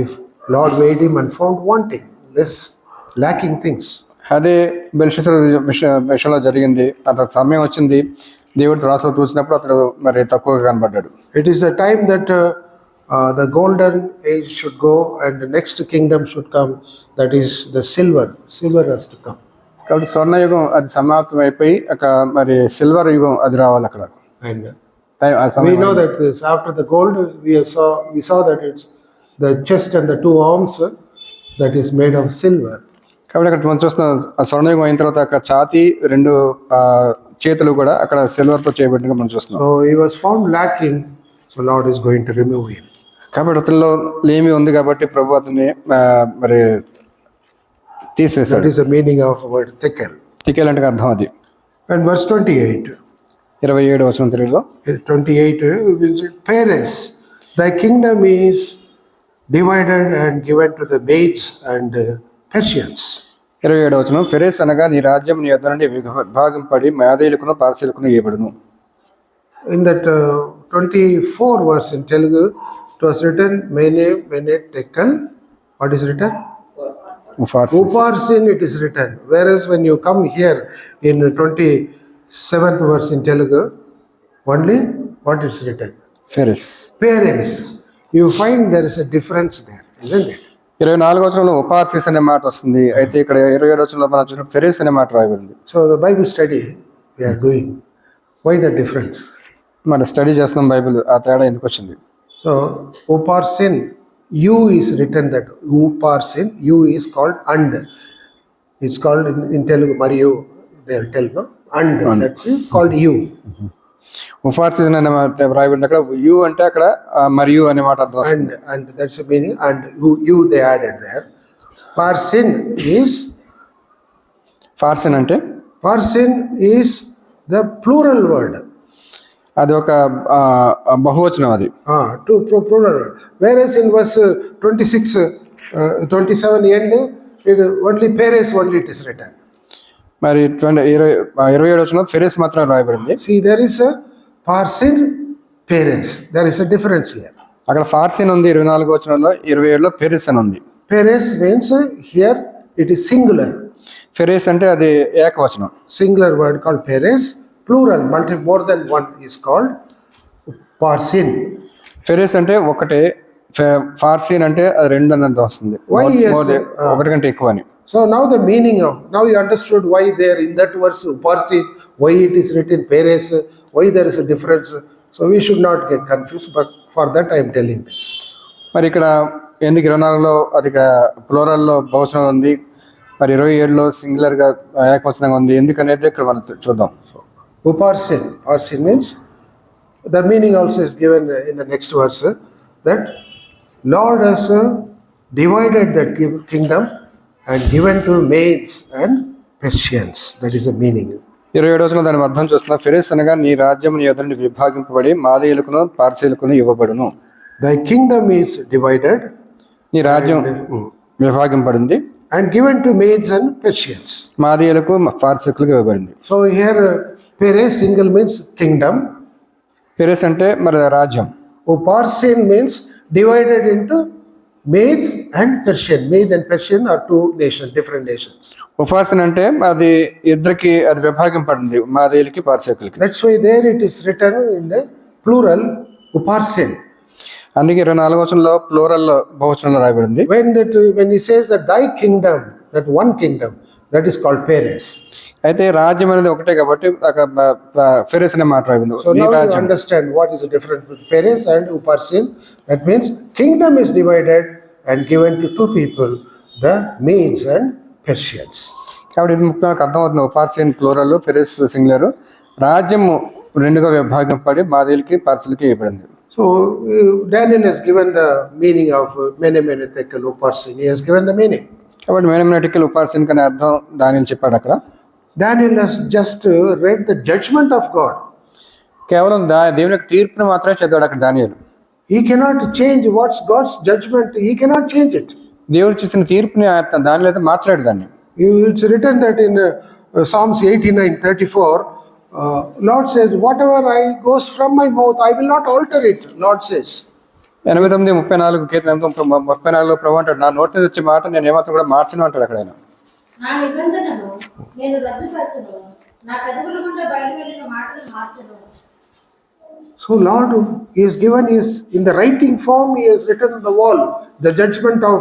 If Lord weighed him and found wanting, less lacking things. అదే బెల్షస్సర్ విషయంలో జరిగింది. అతని సమయం వచ్చింది, దేవుడు త్రాసులో చూసినప్పుడు అతడు మరి తక్కువగా కనబడ్డాడు. It is the time that the golden age should go and the next kingdom should come, that is the silver has to come. కాబట్టి స్వర్ణయుగం అది సమాప్తం అయిపోయి మరి సిల్వర్ యుగం అది రావాలి అక్కడ. And ఆ we సమయం know that this, after the gold we saw that it's the chest and the two arms that is made of silver. కాబట్టి అక్కడ మనం చూస్తున్నాం, ఆ స్వర్ణయుగం అయిన తర్వాత అక్కడ ఛాతీ రెండు చేతులు కూడా అక్కడ సిల్వర్తో చేయబడినగా మనం చూస్తున్నాం. So he was found lacking, so Lord is going to remove him. కాబట్టి అతనిలో లేమి ఉంది కాబట్టి ప్రభు అతన్ని మరి తీసివేశాడు. That is the meaning of word tekel. Tickle అంటే అర్థం అది. And verse 28, 27 వచనం తెలుగులో 28, Peres, thy kingdom is divided and given to the Medes and Persians. 27 వచనం, ఫెరెస్ అనగా నీ రాజ్యం నీ యొద్ద నుండి విభాగింపడి మేదీయులకును పారసీయులకును ఇవ్వబడును. In that 24 verse in Telugu, it was written mene tekel. What is written? Uparsin, it is written. Whereas when you come here in 27th verse in Telugu, only what is written? ఫెరెస్. Peres. You find there is a difference there, isn't it? 24 వచనంలో ఉపార్సిస్ అనే మాట వస్తుంది, అయితే ఇక్కడ 27 వచనంలో మనం చూసిన ఫెరెస్ అనే మాట రాయబడింది. So the Bible study we are doing. Why the difference? మన స్టడీ చేస్తున్నాం బైబిల్, ఆ తేడా ఎందుకు వచ్చింది? So uparsin, U is written that uparsin, U is called and. It's called in Telugu Mariyu, they'll tell, no? And. That's it, called U. ఉపార్సిస్ అనే మాట రాయబడింది. అక్కడ యు అంటే అక్కడ మరియు అనే మాట అర్థం వస్తుంది. And that's the meaning. And you they added there. Parsin is Parsin is the plural word. అది ఒక బహువచనం అది. Plural word. Whereas in verse 26, 27 end, only Peres only it is written. మరి 27 వచనంలో ఫెరెస్ మాత్రం రాయబడింది. See, there is a Parsin, Peres. There is a difference here. అక్కడ ఫార్సిన్ ఉంది 24 వచనంలో, 27లో ఫెరెస్ అని ఉంది. Peres means here it is singular. ఫెరెస్ అంటే అది ఏకవచనం. Singular word called Peres. Plural, more than one is called Parsin. ఫెరెస్ అంటే ఒకటే, ఫార్సిన్ అంటే అది రెండు అని అర్థం వస్తుంది. Why yes, ఒకటి కంటే ఎక్కువ అని. So now the meaning of, now you understood why there in that verse Parsin, why it is written Peres, why there is a difference. So we should not get confused, but for that I am telling this. మరి ఇక్కడ ఎందుకు 24లో అది ప్లోరల్లో బహువచనం ఉంది, మరి 27లో సింగులర్గా ఏకవచనంగా ఉంది, ఎందుకనేది ఇక్కడ మనం చూద్దాం. Uparsin, Parsin means, the meaning also is given in the next verse, that Lord has divided that kingdom and given to Medes and Persians. That is the meaning. 27 వచనంలో దాని అర్థం చూస్తున్నా, ఫెరెస్ అనగా నీ రాజ్యం నీ యొద్ద నుండి విభాగింపబడి మాదీయులకును పారసీయులకును ఇవ్వబడును. Thy kingdom is divided, నీ రాజ్యం విభాగింపబడింది and given to Medes and Persians. మాదీయులకు పారసీకులకు ఇవ్వబడింది. So here Peres single means kingdom. ఫెరెస్ అంటే మరి రాజ్యం. Uparsin means divided into Medes and Persian. Mede and Persian are two nations, different nations. ఉపాసన అంటే అది ఇద్దరికి అది విభాగింపడింది, మాదీయులకి పారసీకులకి. That's why there it is written in the plural Uparsin. అందుకే 24 వచనంలో ప్లూరల్లో బహువచనంలో రాయబడింది. When he says that thy kingdom, that one kingdom, that is called Peres. అయితే రాజ్యం అనేది ఒకటే కాబట్టి అక్కడ ఫెరెస్ అనే మాట రాయబడింది. So now you understand what is the difference between Peres and Uparsin. That means kingdom is divided and given to two people, the Medes and Persians. కాబట్టి ఇది ముఖ్యంగా అర్థమవుతుంది. ఉపార్సిన్ ప్లూరల్, ఫెరెస్ సింగులర్. రాజ్యము రెండుగా విభాగింపడి మాదీయులకి పారసీయులకి ఇవ్వబడింది. So Daniel has given the meaning of mene tekel Uparsin. He has given the meaning. కాబట్టి మేనమెటికల్ ఉపార్సిన్ అనే అర్థం దానిని చెప్పాడు అక్కడ. Daniel has just read the judgment of God. కేవలం దేవుని యొక్క తీర్పును మాత్రమే చదివాడు అక్కడ దానియేలు. He cannot change what's God's judgment. He cannot change it. దేవుడు చూసిన తీర్పుని దానిలో అయితే మార్చలేడు దాన్ని. It's written that in Psalms 89:34, Lord says, whatever I goes from my mouth, I will not alter it, Lord says. 89:34 కీర్తన 34లో ప్రభు అంటాడు, నా నోటి నుంచి వచ్చే మాట నేను ఏమాత్రం కూడా మార్చను అంటాడు అక్కడ ఆయన. నా నిబంధనను నేను రద్దుపరచను, నా పెదవుల గుండా బయలువెళ్ళిన మాటలు మార్చను. So Lord, He has given His, in the writing form, He has written on the wall, the judgment of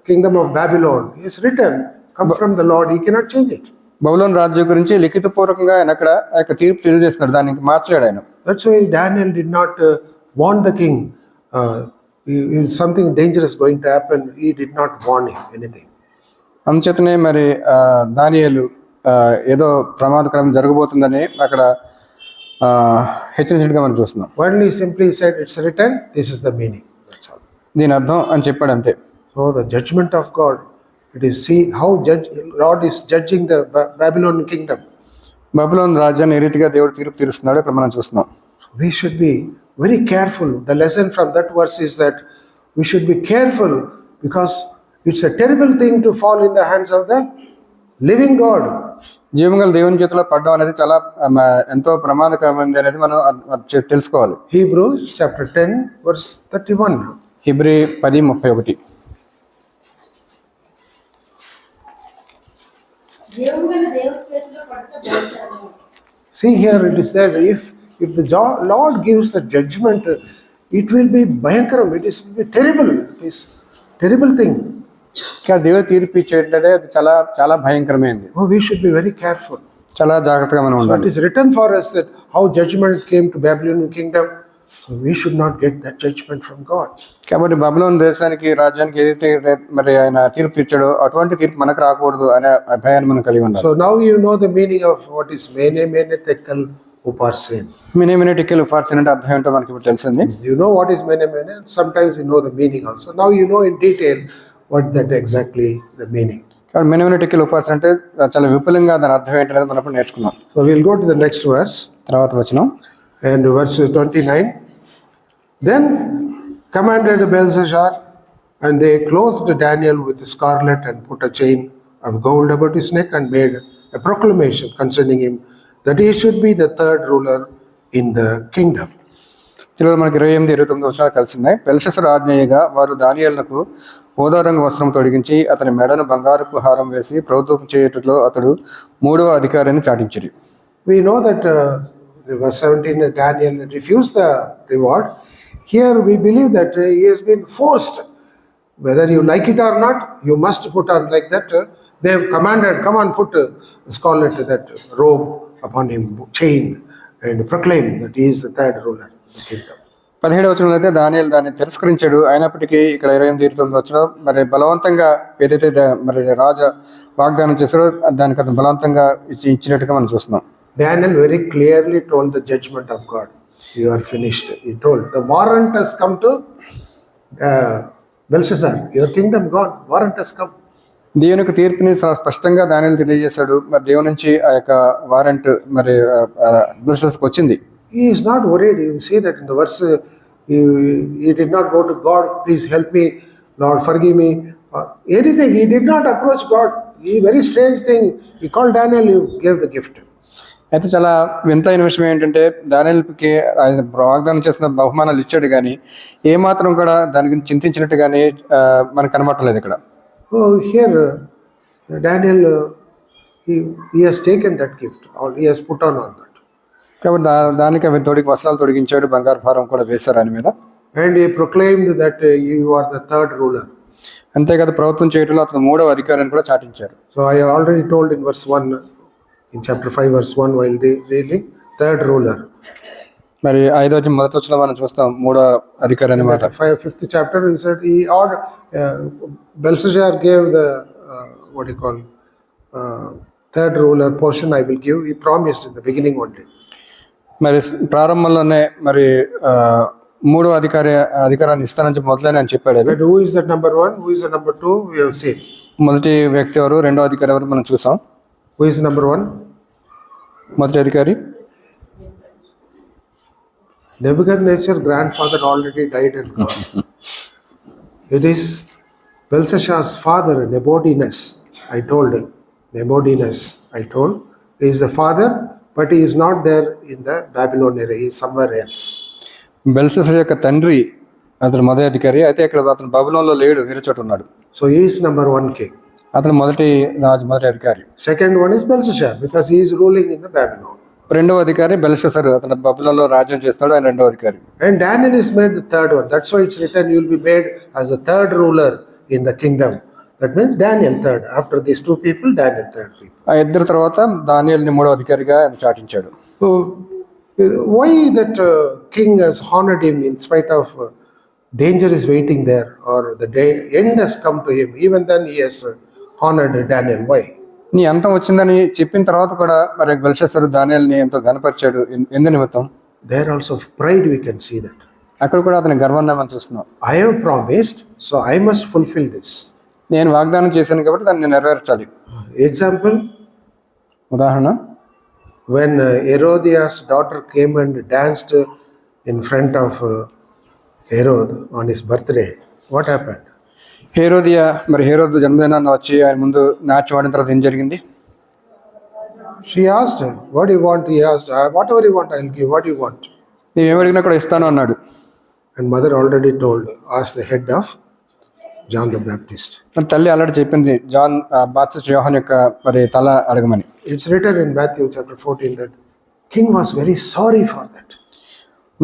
kingdom of Babylon. He has written, come from the Lord, He cannot change it. బబులోను రాజ్యం గురించి లిఖితపూర్వకంగా ఆయన అక్కడ ఆ యొక్క తీర్పు తెలియజేస్తున్నాడు, దాన్ని ఇంక మార్చలేడు ఆయన. That's why Daniel did not warn the king. Is something dangerous going to happen. He did not warn him anything. అందుచేతనే మరి దానియేలు ఏదో ప్రమాదకరం జరగబోతుందని అక్కడ హెచ్చరించినట్టుగా మనం చూస్తున్నాం. Only simply said, it's written, this is the meaning. That's all. దీని అర్థం అని చెప్పాడు అంతే. So the judgment of God, it is, see how Lord is judging the Babylon kingdom. బబులోను రాజ్యాన్ని ఏ రీతిగా దేవుడు తీర్పు తీరుస్తున్నాడు ఇక్కడ మనం చూస్తున్నాం. We should be very careful. The lesson from that verse is that we should be careful because it's a terrible thing to fall in the hands of the living God. జీవంగల దేవుని చేతిలో పడడం అనేది చాలా ఎంతో ప్రమాదకరమైనది అనేది మనం తెలుసుకోవాలి. Hebrews chapter 10 verse 31. హెబ్రీ 10:31. దేవుని దేవుడి చేతిలో పడత భయంకరము. See here it is there, if the Lord gives the judgment, it will be bhayankaram, it is will be terrible, it is terrible thing. ఇక్కడ దేవుడు తీర్పు ఇచ్చేటంటే అది చాలా చాలా భయంకరమైనది. Oh, we should be very careful. చాలా జాగ్రత్తగా మనం So it ఉండాలి. is written for us that how judgment came to Babylonian kingdom. So we should not get that judgment from God. కాబట్టి బబులోను దేశానికి రాజ్యానికి ఏదైతే మరి ఆయన తీర్పు తీర్చాడో అటువంటి తీర్పు మనకు రాకూడదు అనే భయాన్ని మనం కలిగి ఉండాలి. So now you know the meaning of what is mene tekel uparsen. మినే tickle ఉపార్సన్ అంటే అర్థం ఏంటో మనకి ఇప్పుడు తెలిసింది. You know what is mene. Sometimes you know the meaning also. Now you know in detail what that exactly the meaning. కాబట్టి మినే tickle ఉపార్సన్ అంటే చాలా విపులంగా దాని అర్థం ఏంటనేది మనం ఇప్పుడు నేర్చుకున్నాం. So we'll go to the next verse. తర్వాత వచనం And verse 29. Then commanded Belshazzar, and they clothed Daniel with scarlet and put a chain of gold about his neck and made a proclamation concerning him that he should be the third ruler in the kingdom. ఈరోజు మనకి 28-29 వచనాలు కలిసిన్నాయి. బెల్షస్సరు ఆజ్ఞేయగా వారు దానియేలునకు ఊదా రంగు వస్త్రం తొడిగించి అతని మెడను బంగారపు హారం వేసి ప్రభుత్వం చేయుటలో అతడు 3వ అధికారిని చాటించిరి. We know that verse 17 Daniel refused the reward. Here we believe that he has been forced. Whether you like it or not, you must put on like that. They have commanded, come on, put scarlet, that robe upon him, chain, and proclaim that he is the third ruler of the kingdom. 17వ వచనంలో అయితే దానియేలు దాన్ని తిరస్కరించాడు. అయినప్పటికీ ఇక్కడ 28-29 వచనం మరి బలవంతంగా ఏదైతే మరి రాజు వాగ్దానం చేశాడో దానికి అతను బలవంతంగా ఇచ్చినట్టుగా మనం చూస్తున్నాం. Daniel very clearly told the judgment of God. You are finished. He told. The warrant has come to Belshazzar. Your kingdom gone. Warrant has come. దేవునికి తీర్పుని స్పష్టంగా దానియేలు తెలియజేశాడు. మరి దేవుని నుంచి ఆ యొక్క వారెంట్ మరి బెల్షస్సర్కి వచ్చింది. He is not worried. You see that in the verse, he did not go to God, please help me, Lord forgive me, or anything. He did not approach God. Very strange thing. He called Daniel, he gave the gift. అయితే చాలా వింతైన విషయం ఏంటంటే దానియేలుకి ఆయన వాగ్దానం చేసిన బహుమానాలు ఇచ్చాడు కానీ ఏమాత్రం కూడా దాని గురించి చింతించినట్టు కానీ మనకు కనబట్టలేదు ఇక్కడ. Oh, here Daniel, he has taken that gift, or he has put on that. కాబట్టి దానికి అవి వస్త్రాలు తొడిగించాడు, బంగారు భారం కూడా వేశారు ఆయన మీద. And he proclaimed that you are the third ruler. అంతేకాదు ప్రభుత్వం చేయడంలో అతను 3వ అధికారిని కూడా చాటించారు. So I already told in verse 1, in chapter 5 verse 1, while reading, third ruler. మరి 5వ అధ్యాయం మొదటి వచనంలో మనం చూస్తాం 3వ అధికారి అన్నమాట. 5th chapter he said he ordered, Belshazzar gave the what you call third ruler portion I will give. He promised in the beginning only. మరి ప్రారంభంలోనే మరి 3వ అధికారాన్ని ఇస్తానని చెప్పి మొదలైన అని చెప్పాడు. అది But who is that number 1? Who is the number 2? We have seen. మొదటి వ్యక్తి ఎవరు, 2వ అధికారి ఎవరు మనం చూసాం. Who is number 1? మొదటి అధికారి Nebuchadnezzar's grandfather already died and gone. It is Belshazzar's father, Nabonidus. I told him, Nabonidus. I told, he is the father but he is not there in the Babylon area. He is somewhere else. Belshazzar యొక్క తండ్రి అతను మొదటి అధికారి, అయితే ఇక్కడ అతను బబులోన్లో లేడు, వేరే చోట ఉన్నాడు. So he is number one king. అతను మొదటి రాజు, మొదటి అధికారి. Second one is Belshazzar because he is ruling in the Babylon. రెండవ అధికారి బెల్షస్సర్, అతను బబులోన్లో రాజ్యం చేస్తున్నాడు, ఆయన రెండవ అధికారి. And Daniel is made the third one. That's why it's written you will be made as the third ruler in the kingdom. That means Daniel third. After these two people, Daniel third people. ఆ ఇద్దరు తర్వాత దానియేలుని మూడవ అధికారిగా ఆయన చాటించాడు. So why that king has honored him in spite of danger is waiting there or the day end has come to him? Even then he has honored Daniel. Why? నీ అంతం వచ్చిందని చెప్పిన తర్వాత కూడా మరి బెల్షస్సర్ దానియేలుని ఎంతో ఘనపరిచాడు. ఎందు నిమిత్తం? There also pride we can see that. అక్కడ కూడా అతని గర్వాన్ని మనం చూస్తున్నాం. I have promised, so I must fulfill this. నేను వాగ్దానం చేశాను కాబట్టి దాన్ని నెరవేర్చాలి. Example, ఉదాహరణ, when Herodias' daughter came and danced in front of Herod on his birthday, what happened? Herodias మరి హేరోదు జన్మదినాన్ని వచ్చి ఆయన ముందు నాట్యం ఆడిన తర్వాత ఏం జరిగింది? She asked him, what do you want? He asked, whatever you want, I'll give. What do you want? నీవేం అడిగినా కూడా ఇస్తాను అన్నాడు. And mother already told, ask the head of John the Baptist. మరి తల్లి ఆల్రెడీ చెప్పింది జాన్ బాప్టిస్ట్ యోహాన్ యొక్క మరి తల అడగమని. It's written in Matthew chapter 14 that king was very sorry for that.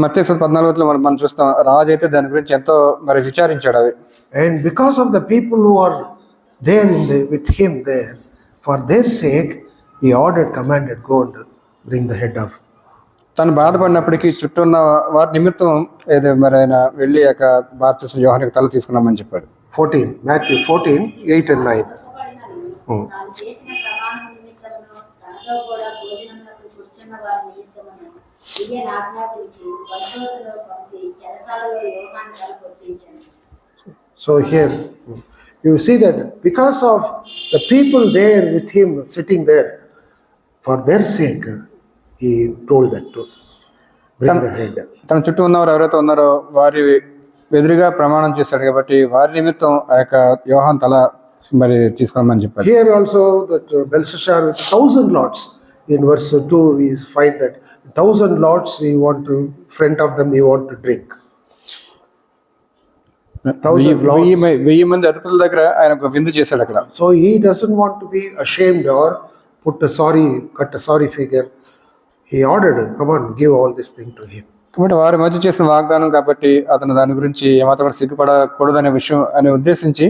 మత్తయి 14లో మనం చూస్తాం, రాజు అయితే దాని గురించి ఎంతో మరి విచారించాడు. అవి And because of the people who are there with him there, for their sake, he ordered, commanded, go and bring the head of. తను బాధపడినప్పటికీ చుట్టూ ఉన్న వారి నిమిత్తం ఏదో మరి ఆయన వెళ్ళి యొక్క బాప్టిస్ట్ యోహాన్ యొక్క తల తీసుకున్నామని చెప్పాడు. 14, Matthew 14, 8 and 9. తాను చేసిన ప్రమాణం నిమిత్తమును తనతో కూడా భోజనమునకు కూర్చున్న వారి నిమిత్తమును ఈయన ఆజ్ఞాపించి వస్తువులలో పంపి చెరసాలలో యోహాను తల కొట్టించాను. So here you see that because of the people there with him sitting there, for their sake, he told that to bring the head. తన చుట్టూ ఉన్నవారు ఎవరైతే ఉన్నారో వారి ఎదురుగా ప్రమాణం చేశాడు కాబట్టి వారి నిమిత్తం ఆ యొక్క యోహాన్ తల మరి తీసుకురమ్మని చెప్పారు. Here also that Belshazzar with 1,000 lots. In verse 2 we find that 1,000 lots he want to, front of them he want to drink. 1,000 lots. 1000 మంది అతిథుల దగ్గర ఆయన ఒక విందు చేశాడు అక్కడ. So he doesn't want to be ashamed or cut a sorry figure. He ordered, come on, give all this thing to him. కాబట్టి వారి మధ్య చేసిన వాగ్దానం కాబట్టి అతను దాని గురించి ఏమాత్రం కూడా సిగ్గుపడకూడదనే విషయం అని ఉద్దేశించి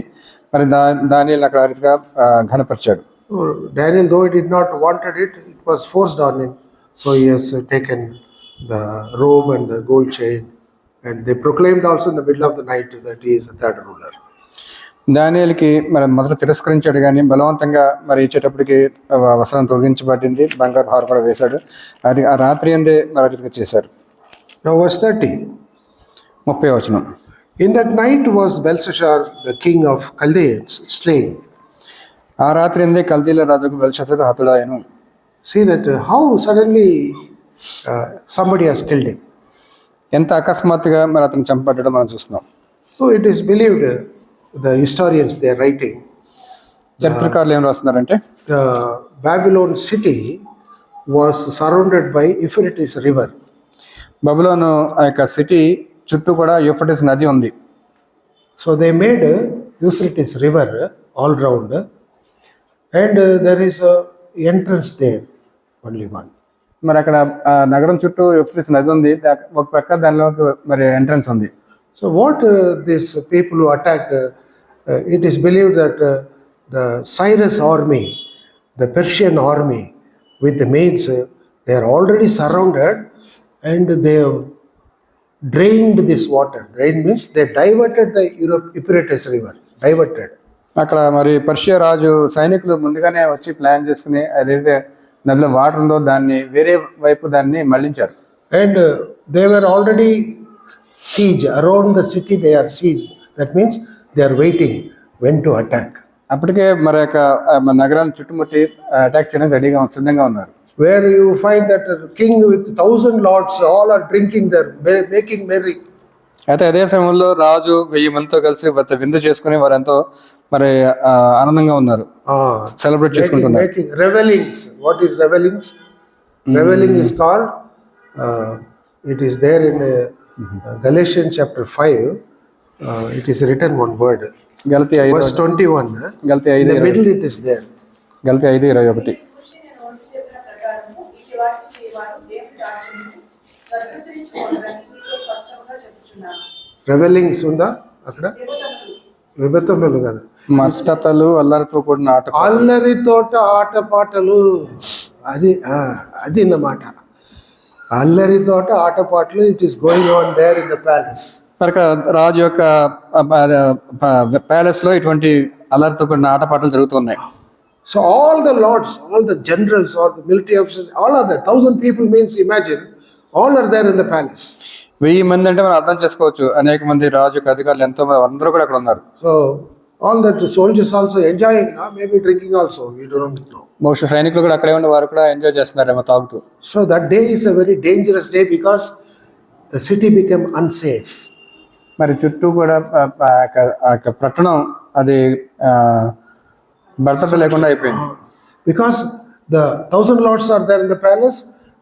మరి దానియేలుని అక్కడ ఆ రీతిగా ఘనపరిచాడు. Daniel, though he did not wanted it, it was forced on him. So he has taken the robe and the gold chain, and they proclaimed also in the middle of the night that he is the third ruler. దానియేలుకి మరి మొదట తిరస్కరించాడు కానీ బలవంతంగా మరి ఇచ్చేటప్పటికి వస్త్రం తొలగించబడింది, బంగారు హారం కూడా వేశాడు. అది ఆ రాత్రి అందే మరి రీతిగా చేశారు. Now verse 30. 30వ వచనం. In that night was Belshazzar, the king of Chaldeans, slain. ఆ రాత్రి అందే కల్దీల రాజుకు బెల్షస్సరు హతుడాయను. See that how suddenly somebody has killed him. ఎంత అకస్మాత్తుగా మరి అతను చంపబడ్డాడో మనం చూస్తున్నాం. So it is believed, the historians they are writing, చరిత్రకారులు ఏం రాస్తున్నారంటే the Babylon city was surrounded by Euphrates river. బబులోను ఆ యొక్క సిటీ చుట్టూ కూడా యూఫ్రటీస్ నది ఉంది. So they made Euphrates river all round, and there is a entrance there, only one. మరి అక్కడ ఆ నగరం చుట్టూ యూఫ్రటీస్ నది ఉంది, ఒక పక్క దానిలోకి మరి ఎంట్రన్స్ ఉంది. So what these people who attacked, it is believed that the Cyrus army, the Persian army with the Medes, they are already surrounded and they have drained this water. Drain means they diverted the Euphrates river, diverted. అక్కడ మరి Persia రాజు సైనికులు ముందుగానే వచ్చి plan చేసుకుని అదైతే నదిలో water ఉందో దాన్ని వేరే వైపు దాన్ని మళ్లించారు. And they were already siege around the city. They are siege. That means they are waiting when to attack. అప్పటికే మరి యొక్క నగరాన్ని చుట్టుముట్టి అటాక్ చేయడానికి రెడీగా సిద్ధంగా ఉన్నారు. Where you find that king with 1,000 lords all are drinking there, making merry. అయితే అదే సమయంలో రాజు 1000 మందితో కలిసి విందు చేసుకుని వారు ఎంతో మరి ఆనందంగా ఉన్నారు, సెలబ్రేట్ చేసుకుంటున్నారు. Making revelings. What is revelings? Reveling is called, it is there in Galatians chapter 5. It is written one word. గలతీ 5 Verse 21. గలతీ In 5 the middle it is there. గలతీ 5:21. కృషి నేను వంటి చెప్పిన ప్రకారము ఇటు వాటి చేయవాడు దేవుని రాజ్యము స్వతంత్రించుకోవాలని మీతో స్పష్టంగా చెప్పుచున్నాను. Revelings ఉందా అక్కడ? దేవతలు విబతములు కదా. మస్తతలు అల్లరితో కూడిన ఆట అల్లరితోట ఆటపాటలు, అది అది అన్నమాట. అల్లరితోట ఆటపాటలు, it is going on there in the palace. మరి ఇక్కడ రాజు యొక్క ప్యాలెస్ లో ఇటువంటి అల్లరితో కూడిన ఆటపాటలు జరుగుతున్నాయి. So all the lords, all the generals or the military officers, all are there. 1,000 people means, imagine, all are there in the palace. 1000 మంది అంటే మనం అర్థం చేసుకోవచ్చు. అనేక మంది రాజు యొక్క అధికారులు ఎంతో మంది అందరూ కూడా అక్కడ ఉన్నారు. So all that soldiers also enjoying, maybe drinking also, we don't know. బహుశా సైనికులు కూడా అక్కడే ఉండి వారు కూడా ఎంజాయ్ చేస్తున్నారేమో తాగుతూ. So that day is a very dangerous day because the city became unsafe. మరి చుట్టూ కూడా ఆ యొక్క పట్టణం అది భద్రత లేకుండా అయిపోయింది. Because the 1,000 lords are there in the palace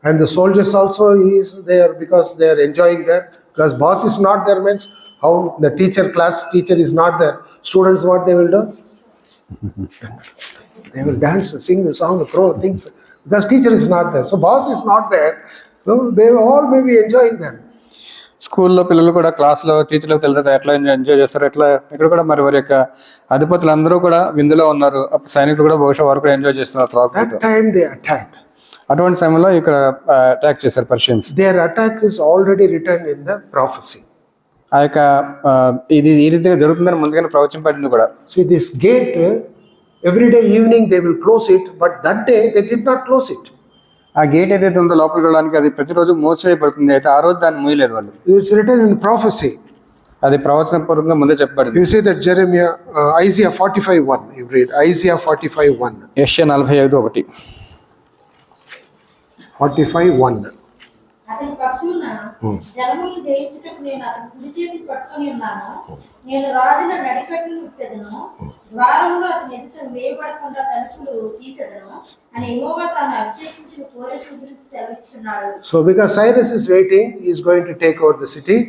and the soldiers also is there because they are enjoying there. Because boss is not there means how the class teacher is not there. Students, what they will do? They will dance, sing the song, throw things because teacher is not there. So boss is not there. So they all may be enjoying them. స్కూల్లో పిల్లలు కూడా క్లాస్లో టీచర్లకు తెలియదు ఎట్లా enjoy చేస్తారు. ఎట్లా ఇక్కడ కూడా మరి వారి యొక్క అధిపతులు అందరూ కూడా విందులో ఉన్నారు. అప్పుడు సైనికులు కూడా బహుశా వారు కూడా ఎంజాయ్ చేస్తున్నారు. That time they attacked. అటువంటి సమయంలో ఇక్కడ అటాక్ చేశారు Persians. Their attack is already written in the prophecy. ఆ యొక్క ఇది ఈ రీతిగా జరుగుతుందని ముందుగానే ప్రవచింపబడింది కూడా. See, this gate, every day evening they will close it, but that day they did not close it. ఆ గేట్ ఏదైతే ఉందో లోపలికి వెళ్ళడానికి అది ప్రతిరోజు మూసివేయబడుతుంది. అయితే ఆ రోజు దాన్ని మూయలేదు వాళ్ళు. It's written in prophecy. అది ప్రవచన పూర్వకంగా ముందే చెప్పబడింది. You see that Jeremiah, Isaiah 45:1. You read Isaiah 45:1. యెషయా 45:1. 45:1. అతని పక్షమున జలములను జయించుటకు నేను అతని కుడి చేతి పట్టుకొని ఉన్నాను. నేను రాజుల నడికట్టులు విప్పెదను, ద్వారములు అతని ఎదుట వేయబడకుండా తలుపులు తీసెదను అని యెహోవా తాను అభిషేకించిన కోరెషు గురించి సెలవిస్తున్నాడు. So because Cyrus is waiting, he is going to take over the city,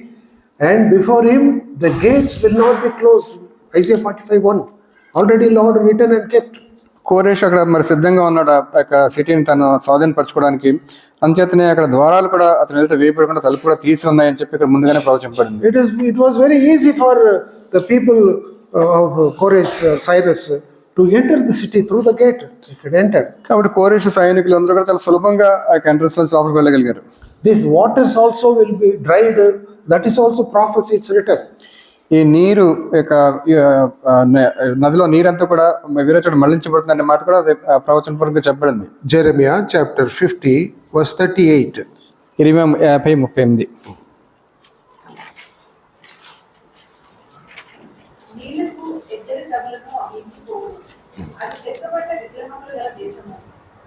and before him the gates will not be closed. Isaiah 45:1. Already Lord written and kept. కోరేష్ అక్కడ మరి సిద్ధంగా ఉన్నాడు ఆ యొక్క సిటీని తను స్వాధీనపరచుకోవడానికి. అంచేతనే అక్కడ ద్వారాలు కూడా అతని ఎదుట వేయబడకుండా తలుపు కూడా తీసి ఉన్నాయని చెప్పి ఇక్కడ ముందుగానే ప్రవచింపబడింది. It was very easy for the people of Koresh, Cyrus, to enter the city through the gate. They could enter. కాబట్టి కోరేష్ సైనికులు అందరూ కూడా చాలా సులభంగా ఆ యొక్క ఎంట్రన్స్ లో లోపలికి వెళ్ళగలిగారు. These waters also will be dried. That is also prophecy. It's written. ఈ నీరు యొక్క నదిలో నీరంతా కూడా వేరే చోట మళ్లించబడుతుంది అనే మాట కూడా ప్రవచన పూర్వకంగా చెప్పబడింది. Jeremiah chapter 50 verse 38. 50:38. నీళ్లకు ఎద్దరి తగులను అవించిపోవు. అది చెక్కబడ్డ విగ్రహములు గల దేశము.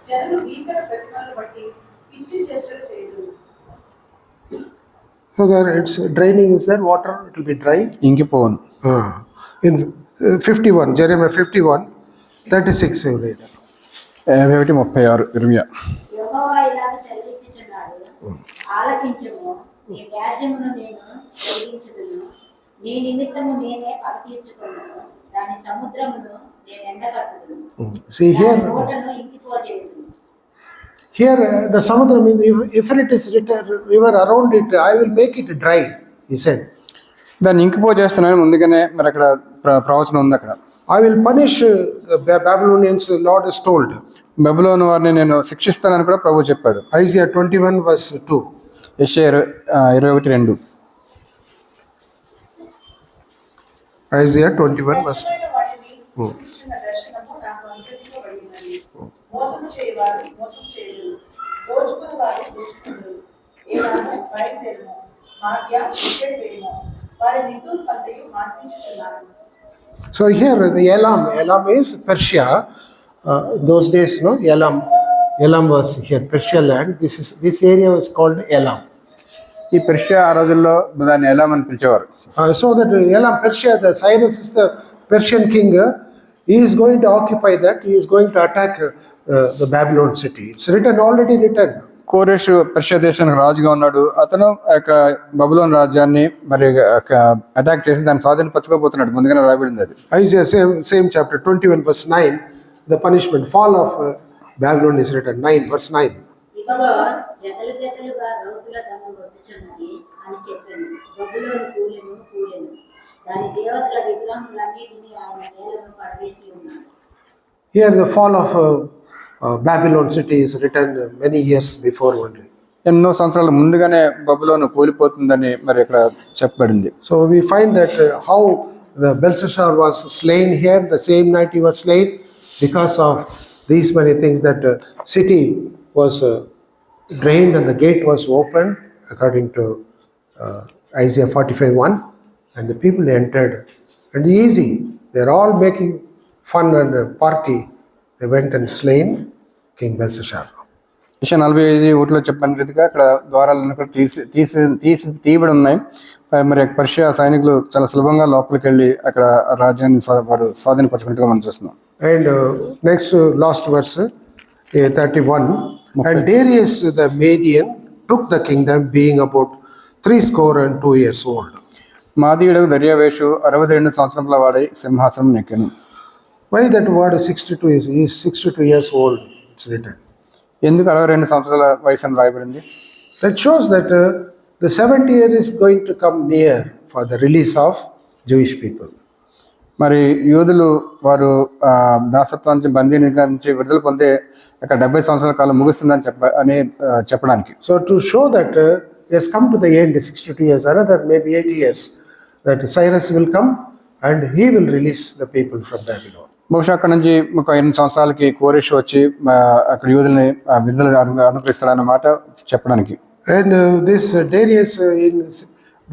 జనులు భీకర ప్రతిమలను బట్టి పిచ్చి చేష్టలు చేయదు. So there it's draining is there, water, it will be dry. ఇంకిపోవును. In 51, Jeremiah 51:36 you read. 51:36 ఇర్మియా. యెహోవా ఇలాగ సెలవిచ్చుచున్నాడు, ఆలకించుము, నీ వ్యాజ్యమును నేను తొలగించుదును, నీ నిమిత్తము నేనే పగ తీర్చుకొనును, దాని సముద్రమును నేను ఎండగట్టుదును, See here, దాని ఓటను ఇంకిపోజేయుదును. here the Samudra means if it is written river around it, I will make it dry, he said. దాన్ని ఇంకిపో చేస్తున్నాను ముందుగానే మరి అక్కడ ప్రవచనం ఉంది. అక్కడ I will punish the Babylonians, Lord is told. బబులోను వారిని నేను శిక్షిస్తానని కూడా ప్రభు చెప్పాడు. Isaiah 21 verse 2. యెషయా 21:2. Isaiah 21 verse 2. వాటిని చూపించిన దర్శనము నాకు అనుగ్రహింపబడినది. మోసము చేయవారు మోసం చేయరు, దోచుకుని వారు దోచుకుంటారు. ఏలాను బయలుదేరుము, మాట్య ఇక్కడి వేయము, వారి Nitturu పంతయు మాటించుచున్నారు. So here the Elam is Persia. Those days, no, Elam was here, Persia land. This area was called Elam. ఈ పెర్షియా ఆ రోజుల్లో దాన్ని ఎలాం అని పిలిచేవారు. So that Elam, Persia, the Cyrus is the Persian king. He is going to occupy that. He is going to attack the Babylon city. It's written, already written. కోరెషు Persia దేశానికి రాజుగా ఉన్నాడు. అతను ఆ యొక్క బబులోన్ రాజ్యాన్ని మరి అటాక్ చేసి దాన్ని స్వాధీనపరచుకోబోతున్నాడు. ముందుగానే రాయబడింది అది. Isaiah, same chapter, 21 verse 9, the punishment, fall of Babylon is written, 9 verse 9. ఇదిగో జతలు జతలుగా రౌతుల దమ్ము వచ్చుచున్నది అని చెప్పాను. బబులోను కూలెను దాని దేవతల విగ్రహములన్నిటినీ ఆయన నేలను పడవేసి ఉన్నాడు. Here the fall of Babylon city is written many years before only. ఎన్నో సంవత్సరాల ముందుగానే బబులోను కూలిపోతుందని మరి ఇక్కడ చెప్పబడింది. So we find that how the Belshazzar was slain here, the same night he was slain, because of these many things, that city was drained and the gate was opened according to Isaiah 45:1, and the people entered, and easy, they're all making fun and party, they went and slain King Belshazzar. 45:1 చెప్పిన రీతిగా ఇక్కడ ద్వారాలను కూడా తీయబడి ఉన్నాయి. మరి Persia సైనికులు చాలా సులభంగా లోపలికి వెళ్ళి అక్కడ రాజ్యాన్ని వారు స్వాధీనపరచుకున్నట్టుగా మనం చూస్తున్నాం. And next last verse 31, and Darius the Median took the kingdom, being about 62 years old. మాదీయుడు దర్యావేషు 62 సంవత్సరముల వాడై సింహాసనం నెక్కెను. Why that word 62 is? He is 62 years old, it's written. ఎందుకు 62 సంవత్సరాల వయసు అని రాయబడింది? That shows that the 70th year is going to come near for the release of Jewish people. మరి యూదులు వారు దాసత్వం నుంచి బందీ నుంచి విడుదల పొందే అక్కడ 70 సంవత్సరాల కాలం ముగుస్తుందని చెప్పడానికి. So to show that he has come to the end, 62 years, another maybe 80 years, that Cyrus will come and he will release the people from Babylon. బహుశా అక్కడ నుంచి ఒక 8 సంవత్సరాలకి కోరెషు వచ్చి అక్కడ యూదుల్ని విడుదల అనుగ్రహిస్తాడన్నమాట చెప్పడానికి. And this Darius,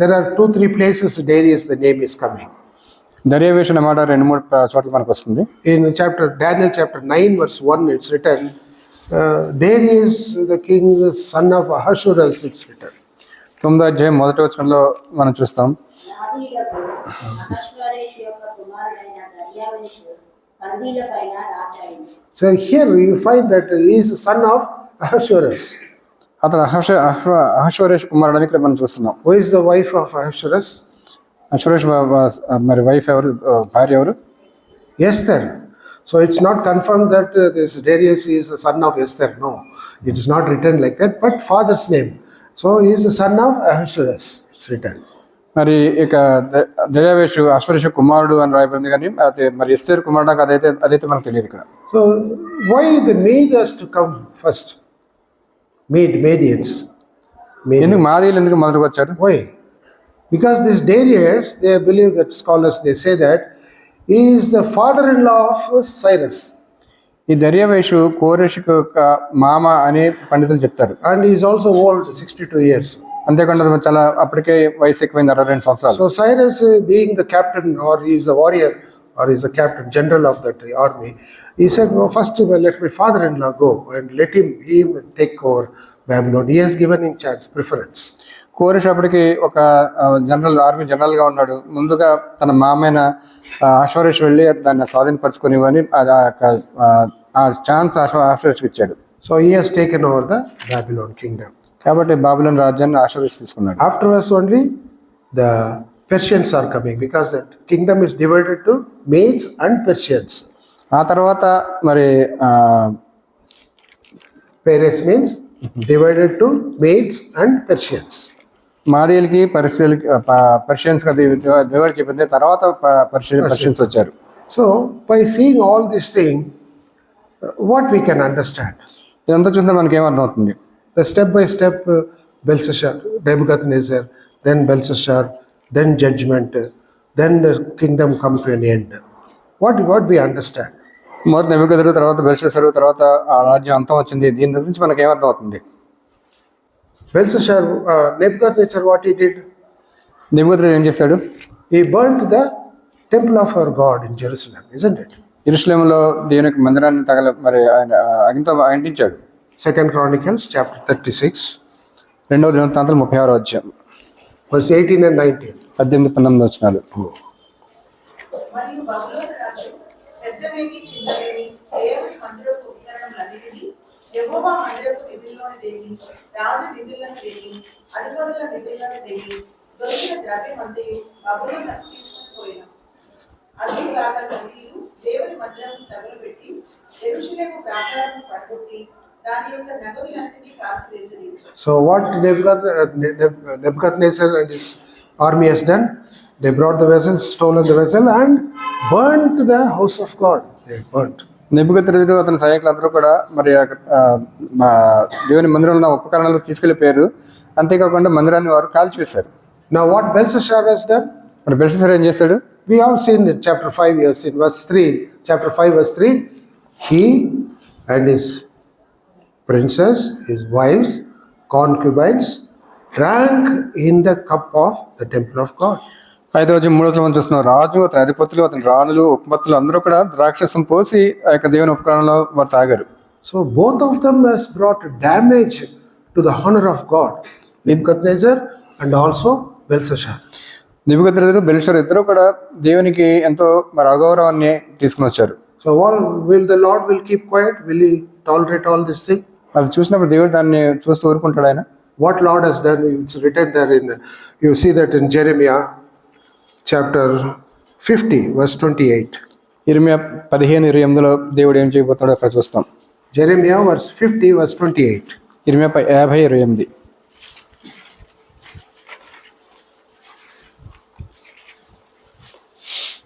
there are 2-3 places Darius the name is coming. దర్యావేషు అన్నమాట 2-3 చోట్ల మనకు వస్తుంది. In Daniel chapter 9 verse 1, it's written, Darius the king, son of Ahasuerus, it's written. 9వ అధ్యాయం 1వ వచనంలో మనం చూస్తాం. నాదీయుడకు అహష్వేరోషు యొక్క కుమారుడైన దర్యావేషు కల్దీల పైన రాజాయను. So here you find that he is the son of Ahasuerus. అతను అహష్వేరోషు కుమారుడు అని ఇక్కడ మనం చూస్తున్నాం. Who is the wife of Ahasuerus? అహష్వేరోషు మరి వైఫ్ ఎవరు, భార్య ఎవరు? Esther. So it's not confirmed that this Darius is the son of Esther. No, it is not written like that, but father's name. So he is the son of Ahasuerus, it's written. మరి ఇక దర్యావేషు అశ్వరేషు కుమారుడు అని రాయబడింది, కానీ అదే మరి ఎస్తేరు కుమారుడు అదైతే మనకు తెలియదు ఇక్కడ. So why the Mede has to come first? Medians. ఎందుకు మాదీయులు ఎందుకు మొదటికి వచ్చారు? Why? Because this Darius, they believe that scholars, they say that he is the father-in-law of Cyrus. ఈ దర్యావేషు కోరెషుకు మామ అని పండితులు చెప్తారు. And he is also old, 62 years. అంతేకాకుండా చాలా అప్పటికే వయసు ఎక్కువైంది, 62 సంవత్సరాలు. So Cyrus, being the captain, or he is the warrior, or he is the captain general of that army, he said, well, first let my father-in-law go and let him take over Babylon. He has given him chance, preference. కోరెషు అప్పటికి ఒక army general గా ఉన్నాడు. ముందుగా తన మామైన అశ్వరేష్ వెళ్ళి దాన్ని స్వాధీనపరచుకునివని ఆ chance అశ్వరేష్కి ఇచ్చాడు. So he has taken over the Babylon kingdom. కాబట్టి బాబిలోన్ రాజ్యాన్ని అశ్వరేష్ తీసుకున్నాడు. Afterwards only the Persians are coming, because that kingdom is divided to Medes and Persians. ఆ తర్వాత మరి Peres means divided to Medes and Persians. మాదీయులకి Persians divide చెప్పింది, తర్వాత Persians వచ్చారు. So by seeing all this thing, what we can understand? ఇదంతా చూస్తే మనకి ఏమర్థం అవుతుంది? The step by step Belshazzar, Nebuchadnezzar, then Belshazzar, then judgment, then the kingdom come to an end. What we understand? మొదటి నెబుకద్నెజరు, తర్వాత బెల్షస్సరు, తర్వాత ఆ రాజ్యం అంతం వచ్చింది. దీని గురించి మనకి ఏమర్థం అవుతుంది? Belshazzar, Nebuchadnezzar, what he did? నెబుకద్నెజరు ఏం చేశాడు? He burnt the temple of our God in Jerusalem, isn't it? యెరూషలేములో దేవుని యొక్క మందిరాన్ని మరి ఆయన అగ్నితో అంటించాడు. 2 Chronicles chapter 36, 2వ దినవృత్తాంతాలు 36వ అధ్యాయం verse 18 and 19. 18-19 వచనాలు. మరియు బబులోను రాజు పెద్దవేమి చిన్నవేమి దేవుని మందిరపు ఉపకరణములన్నిటినీ యెహోవా మందిరపు నిధుల్లోని దిగి రాజు నిధులను దిగి అధిపతుల నిధులను దిగి దొరికిన ద్రవ్యమంతయు బబులోనుకు తీసుకుని పోయిన. అదేగాక కల్దీయులు దేవుని మందిరమును తగులబెట్టి యెరూషలేము ప్రాకారమును పడగొట్టి దాని యొక్క నగరులన్నిటినీ కాల్చివేసిరి. So what Nebuchadnezzar and his army has done? They brought the vessels, stolen the vessel and burnt the house of God. They burnt. నెబుకద్నెజరు అతని సైనికులందరూ కూడా మరి మా దేవుని మందిరంలో ఉన్న ఉపకరణాలు తీసుకెళ్లిపోయారు. అంతేకాకుండా మందిరాన్ని వారు కాల్చివేశారు. Now what Belshazzar has done? మరి బెల్షస్సర్ ఏం చేశాడు? We all seen in chapter 5 years in verse 3. Chapter 5 verse 3. He and his princes, his wives, concubines drank in the cup of the temple of God. 5వ అధ్యాయం 3వ వచనం చూస్తున్నాం. రాజు అతని అధిపతులు అతని రాణులు ఉపమత్తులు అందరూ కూడా ద్రాక్షరసం పోసి ఆ యొక్క దేవుని ఉపకరణంలో వారు తాగారు. So both of them has brought damage to the honor of God. Nebuchadnezzar and also Belshazzar. Nebuchadnezzar Belshazzar ఇద్దరు కూడా దేవునికి ఎంతో మరి అగౌరవాన్ని తీసుకుని వచ్చారు. So what will the Lord will keep quiet? Will he tolerate all this thing? అది చూసినప్పుడు దేవుడు దాన్ని చూస్తూ ఊరుకుంటాడు ఆయన? What Lord has done, it's written there in, you see that in Jeremiah chapter 50 verse 28. ఇర్మియా 15:28లో దేవుడు ఏం చేయబోతున్నాడో అక్కడ చూస్తాం. Jeremiah verse 50 verse 28. ఇర్మియా 50:28.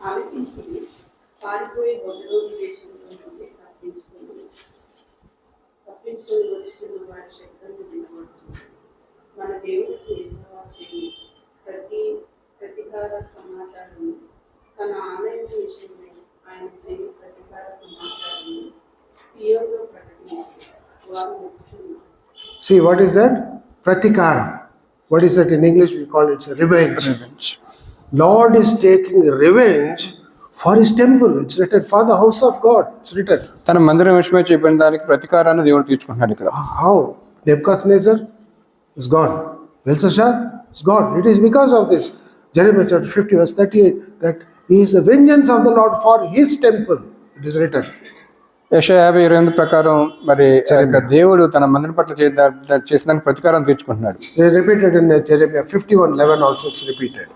ఆలకించుకుని పారిపోయే బబులోను దేశంలో నుండి తప్పించుకొని వచ్చుతున్న వారి శబ్దము వినవచ్చు. మన దేవునికి యెహోవా చెయ్యి ప్రతీకార సమాచారము తన ఆలయం విషయమై ఆయన చెయ్యి ప్రతీకార సమాచారము సియోనులో ప్రకటించి వారు వచ్చుతున్నారు. See, what is that? Pratikaram. What is that in English? We call it revenge. Lord is taking revenge for his temple. It's written for the house of God. It's written. తన మందిరం విషయమై చెప్పిన దానికి ప్రతీకారాన్ని దేవుడు తీర్చుకుంటున్నాడు ఇక్కడ. How? Nebuchadnezzar is gone. Belshazzar is gone. It is because of this. Jeremiah chapter 50 verse 38 that he is the vengeance of the Lord for his temple. It is written. యెషయా 50:28 ప్రకారం మరి ఆ యొక్క దేవుడు తన మందిరం పట్ల చేసిన దానికి ప్రతీకారం తీర్చుకుంటున్నాడు. They repeated in Jeremiah 51:11 also it's repeated.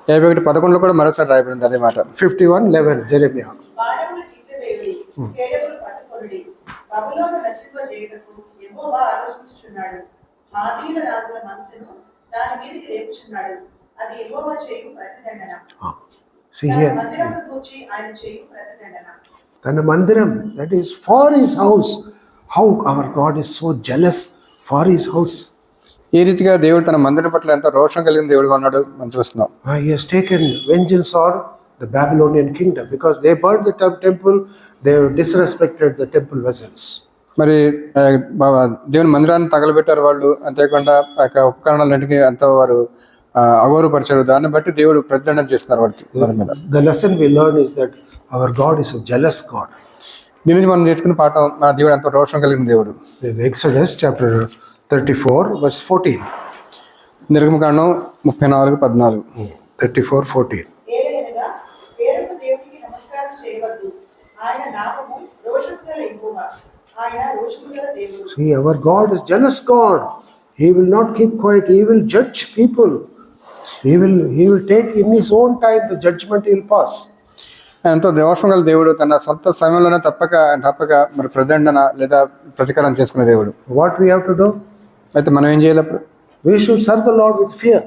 51:11 కూడా మరోసారి రాయబడింది అదే మాట. 51:11 Jeremiah. బాణములు చిట్లివేయుడి, కేడములు పట్టుకొనుడి. బబులోను నశింపజేయుటకు యెహోవా ఆలోచించుచున్నాడు. ఆదీన రాజుల మనసును దాని మీదికి రేపుచున్నాడు. అది యెహోవా చేయు ప్రతిదండన. See తన here. మందిరమును గూర్చి ఆయన చేయు ప్రతిదండన. Tana mandiram, that is for his house. How our God is so jealous for his house. ఈ రీతిగా దేవుడు తన మందిరం పట్ల ఎంత రోషం కలిగిన దేవుడుగా ఉన్నాడు మనం చూస్తున్నాం. He has taken vengeance on the Babylonian kingdom because they burned the temple, they disrespected the temple vessels. మరి దేవుని మందిరాన్ని తగలబెట్టారు వాళ్ళు. అంతేకాకుండా ఆ యొక్క ఉపకరణాలన్నింటినీ అంతా వారు అగౌరవపరిచారు. దాన్ని బట్టి దేవుడు ప్రతిదండన చేస్తున్నారు వాడికి. The lesson we learn is that our God is a jealous God. దీని నుంచి మనం నేర్చుకున్న పాఠం, మన దేవుడు ఎంతో రోషం కలిగిన దేవుడు. Exodus chapter 34 verse 14. నిర్గమకాండం 34:14. 34:14. ఏలయనగా పేరుకు దేవునికి నమస్కారం చేయవద్దు. ఆయన నామము రోషము గల యెహోవా. ఆయన రోషము గల దేవుడు. See, our God is jealous God. He will not keep quiet. He will judge people. He will take in his own time the judgment he will pass. ఎంతో రోషం గల దేవుడు తన సొంత సమయంలోనే తప్పక మరి ప్రతిదండన లేదా ప్రతీకారం చేసుకునే దేవుడు. What we have to do? అయితే మనం ఏం చేయాలి? We should serve the Lord with fear.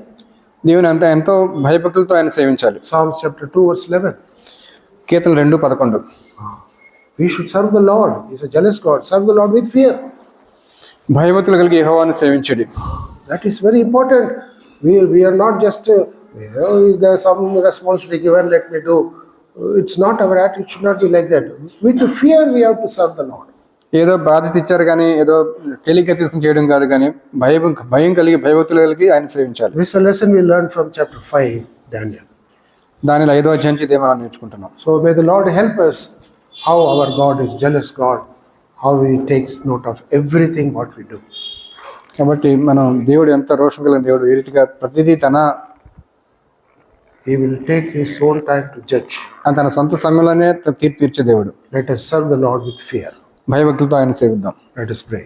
దేవుని ఎంతో భయభక్తులతో ఆయన సేవించాలి. Psalms chapter 2 verse 11. Keerthana 2:11. We should serve the Lord. He is a jealous God. Serve the Lord with fear. భయభక్తులు కలిగి యెహోవాను సేవించడి. That is very important. We are not just there is some responsibility given, let me do. It's not our attitude. It should not be like that. With the fear we have to serve the Lord. ఏదో బాధ్యత ఇచ్చారు కానీ ఏదో తేలిగ్గా తీసుకుని చేయడం కాదు, కానీ భయం కలిగి భయభక్తులు కలిగి ఆయన సేవించాలి. This is a lesson we learned from chapter 5 Daniel. దానిలో 5వ అధ్యాయం నుంచి ఇదే మనం నేర్చుకుంటున్నాం. So may the Lord help us how our God is jealous God, how he takes note of everything what we do. కాబట్టి మనం దేవుడు ఎంత రోషం కలిగిన దేవుడు, ఈ రీతిగా ప్రతిదీ He will take his own time to judge. తన సొంత సమయంలోనే తీర్పు తీర్చే దేవుడు. Let us serve the Lord with fear. భయభక్తులతో ఆయన సేవిద్దాం. Let us pray.